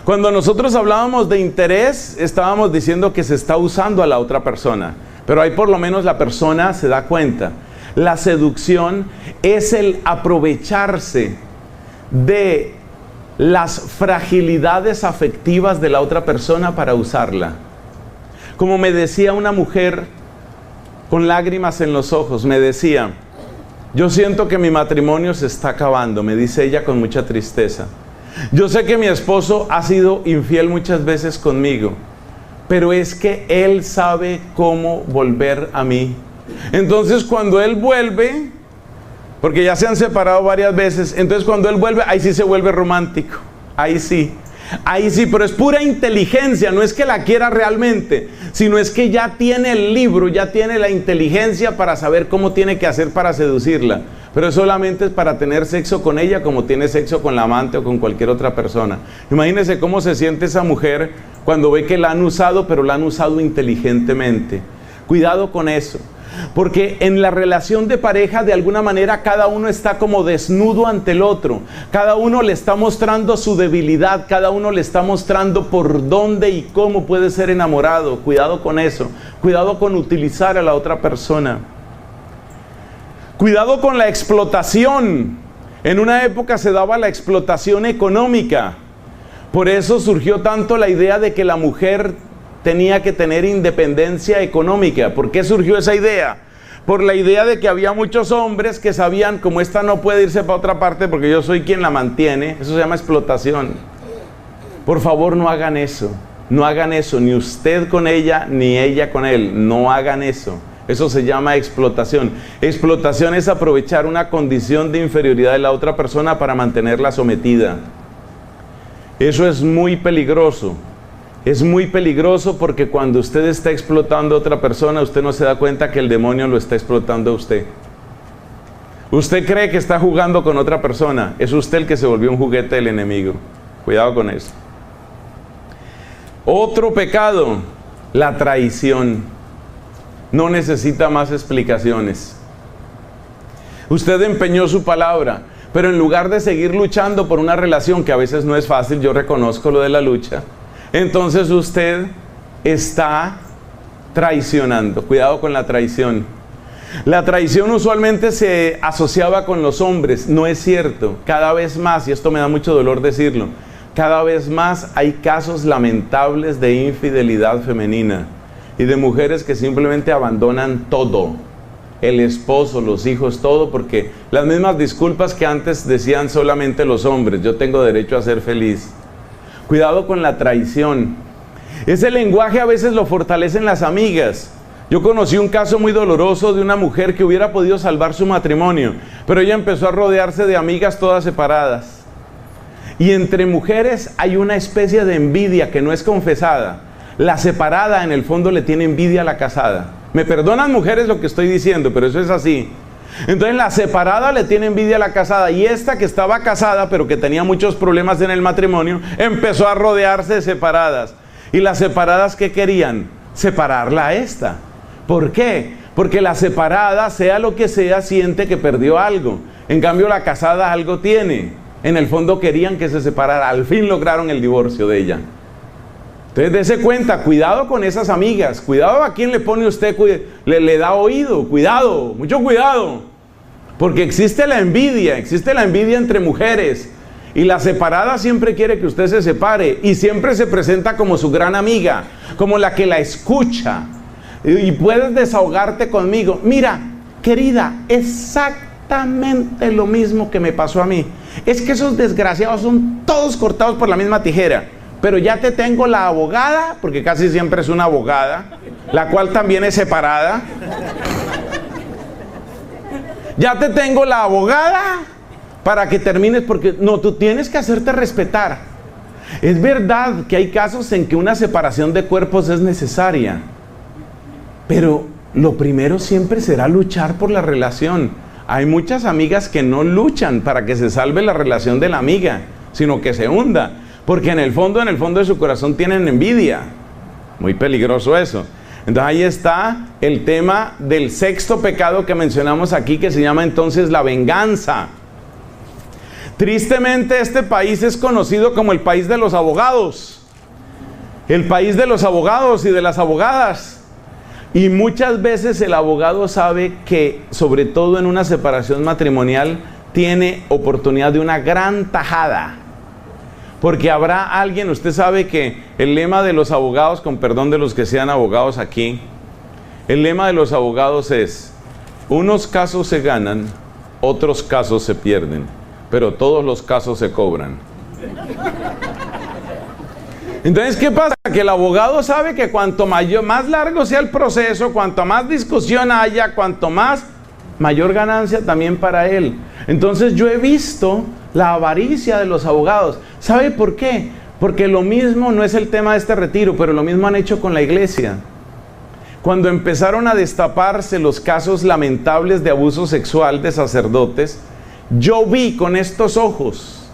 Cuando nosotros hablábamos de interés, estábamos diciendo que se está usando a la otra persona, pero ahí por lo menos la persona se da cuenta. La seducción es el aprovecharse de las fragilidades afectivas de la otra persona para usarla. Como me decía una mujer con lágrimas en los ojos, me decía, yo siento que mi matrimonio se está acabando, me dice ella con mucha tristeza. Yo sé que mi esposo ha sido infiel muchas veces conmigo, pero es que él sabe cómo volver a mí. Entonces cuando él vuelve, porque ya se han separado varias veces, entonces cuando él vuelve, ahí sí se vuelve romántico, ahí sí, pero es pura inteligencia, no es que la quiera realmente, sino es que ya tiene el libro, ya tiene la inteligencia para saber cómo tiene que hacer para seducirla, pero solamente es para tener sexo con ella como tiene sexo con la amante o con cualquier otra persona. Imagínense cómo se siente esa mujer cuando ve que la han usado, pero la han usado inteligentemente. Cuidado con eso. Porque en la relación de pareja, de alguna manera, cada uno está como desnudo ante el otro. Cada uno le está mostrando su debilidad, cada uno le está mostrando por dónde y cómo puede ser enamorado. Cuidado con eso. Cuidado con utilizar a la otra persona. Cuidado con la explotación. En una época se daba la explotación económica. Por eso surgió tanto la idea de que la mujer tenía que tener independencia económica. ¿Por qué surgió esa idea? Por la idea de que había muchos hombres que sabían, como esta no puede irse para otra parte porque yo soy quien la mantiene. Eso se llama explotación. Por favor, no hagan eso. No hagan eso, ni usted con ella, ni ella con él. No hagan eso. Eso se llama explotación. Explotación es aprovechar una condición de inferioridad de la otra persona para mantenerla sometida. Eso es muy peligroso. Es muy peligroso porque cuando usted está explotando a otra persona, usted no se da cuenta que el demonio lo está explotando a usted. Usted cree que está jugando con otra persona. Es usted el que se volvió un juguete del enemigo. Cuidado con eso. Otro pecado, la traición. No necesita más explicaciones. Usted empeñó su palabra, pero en lugar de seguir luchando por una relación que a veces no es fácil, yo reconozco lo de la lucha, entonces usted está traicionando. Cuidado con la traición. La traición usualmente se asociaba con los hombres. No es cierto. Cada vez más, y esto me da mucho dolor decirlo, cada vez más hay casos lamentables de infidelidad femenina y de mujeres que simplemente abandonan todo. El esposo, los hijos, todo, porque las mismas disculpas que antes decían solamente los hombres: yo tengo derecho a ser feliz. Cuidado con la traición. Ese lenguaje a veces lo fortalecen las amigas. Yo conocí un caso muy doloroso de una mujer que hubiera podido salvar su matrimonio, pero ella empezó a rodearse de amigas todas separadas. Y entre mujeres hay una especie de envidia que no es confesada. La separada en el fondo le tiene envidia a la casada. Me perdonan, mujeres, lo que estoy diciendo, pero eso es así. Entonces la separada le tiene envidia a la casada, y esta que estaba casada pero que tenía muchos problemas en el matrimonio empezó a rodearse de separadas. Y las separadas, ¿qué querían? Separarla a esta. ¿Por qué? Porque la separada, sea lo que sea, siente que perdió algo. En cambio la casada algo tiene. En el fondo querían que se separara. Al fin lograron el divorcio de ella. Entonces dése cuenta, cuidado con esas amigas, cuidado a quién le pone usted, le da oído, cuidado, mucho cuidado. Porque existe la envidia entre mujeres. Y la separada siempre quiere que usted se separe y siempre se presenta como su gran amiga, como la que la escucha. Y puedes desahogarte conmigo. Mira, querida, exactamente lo mismo que me pasó a mí. Es que esos desgraciados son todos cortados por la misma tijera. Pero ya te tengo la abogada, porque casi siempre es una abogada, la cual también es separada. Ya te tengo la abogada para que termines, porque no, tú tienes que hacerte respetar. Es verdad que hay casos en que una separación de cuerpos es necesaria, pero lo primero siempre será luchar por la relación. Hay muchas amigas que no luchan para que se salve la relación de la amiga, sino que se hunda. Porque en el fondo de su corazón tienen envidia. Muy peligroso eso. Entonces ahí está el tema del sexto pecado que mencionamos aquí, que se llama entonces la venganza. Tristemente este país es conocido como el país de los abogados. El país de los abogados y de las abogadas. Y muchas veces el abogado sabe que, sobre todo en una separación matrimonial, tiene oportunidad de una gran tajada. Porque habrá alguien, usted sabe que el lema de los abogados, con perdón de los que sean abogados aquí, el lema de los abogados es: unos casos se ganan, otros casos se pierden, pero todos los casos se cobran. Entonces, ¿qué pasa? Que el abogado sabe que cuanto más largo sea el proceso, cuanto más discusión haya, cuanto mayor ganancia también para él. Entonces yo he visto la avaricia de los abogados. ¿Sabe por qué? Porque lo mismo, no es el tema de este retiro, pero lo mismo han hecho con la iglesia. Cuando empezaron a destaparse los casos lamentables de abuso sexual de sacerdotes, yo vi con estos ojos,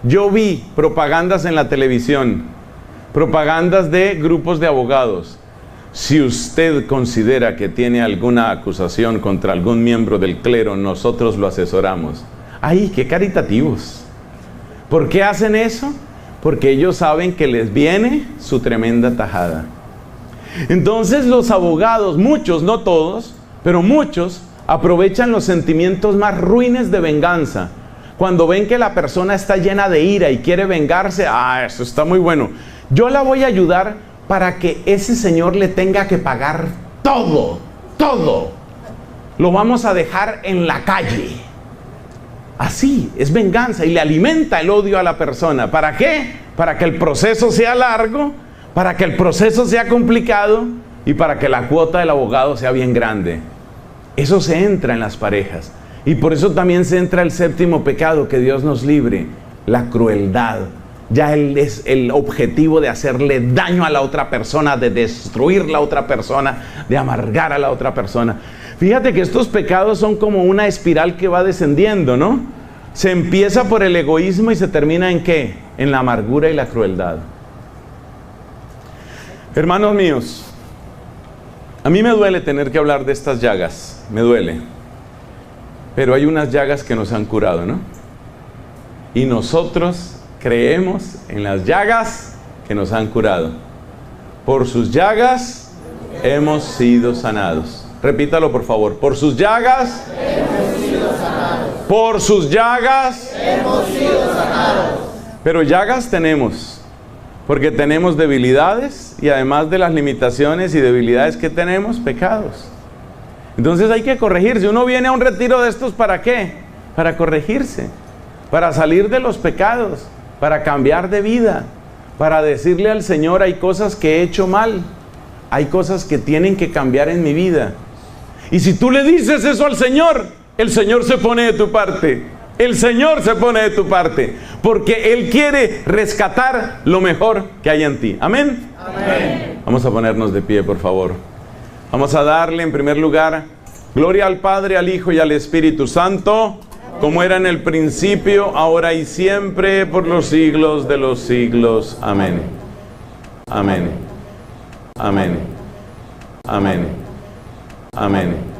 yo vi propagandas en la televisión, propagandas de grupos de abogados, Si usted considera que tiene alguna acusación contra algún miembro del clero, nosotros lo asesoramos. ¡Ay, qué caritativos! ¿Por qué hacen eso? Porque ellos saben que les viene su tremenda tajada. Entonces los abogados, muchos, no todos, pero muchos, aprovechan los sentimientos más ruines de venganza. Cuando ven que la persona está llena de ira y quiere vengarse, eso está muy bueno. Yo la voy a ayudar para que ese señor le tenga que pagar todo, todo. Lo vamos a dejar en la calle. Así, es venganza y le alimenta el odio a la persona. ¿Para qué? Para que el proceso sea largo, para que el proceso sea complicado y para que la cuota del abogado sea bien grande. Eso se entra en las parejas. Y por eso también se entra el séptimo pecado, que Dios nos libre, la crueldad. Ya es el objetivo de hacerle daño a la otra persona, de destruir la otra persona, de amargar a la otra persona. Fíjate que estos pecados son como una espiral que va descendiendo, ¿no? Se empieza por el egoísmo y se termina ¿en qué? En la amargura y la crueldad. Hermanos míos, a mí me duele tener que hablar de estas llagas, me duele. Pero hay unas llagas que nos han curado, ¿no? Y nosotros creemos en las llagas que nos han curado. Por sus llagas hemos sido sanados. Repítalo, por favor. Por sus llagas hemos sido sanados. Por sus llagas hemos sido sanados. Pero llagas tenemos, porque tenemos debilidades y además de las limitaciones y debilidades que tenemos, pecados. Entonces hay que corregirse. Uno viene a un retiro de estos, ¿para qué? Para corregirse, para salir de los pecados, para cambiar de vida, para decirle al Señor: hay cosas que he hecho mal, hay cosas que tienen que cambiar en mi vida. Y si tú le dices eso al Señor, el Señor se pone de tu parte. El Señor se pone de tu parte, porque Él quiere rescatar lo mejor que hay en ti. Amén. Amén. Vamos a ponernos de pie, por favor. Vamos a darle en primer lugar gloria al Padre, al Hijo y al Espíritu Santo, como era en el principio, ahora y siempre, por los siglos de los siglos. Amén. Amén. Amén. Amén. Amén.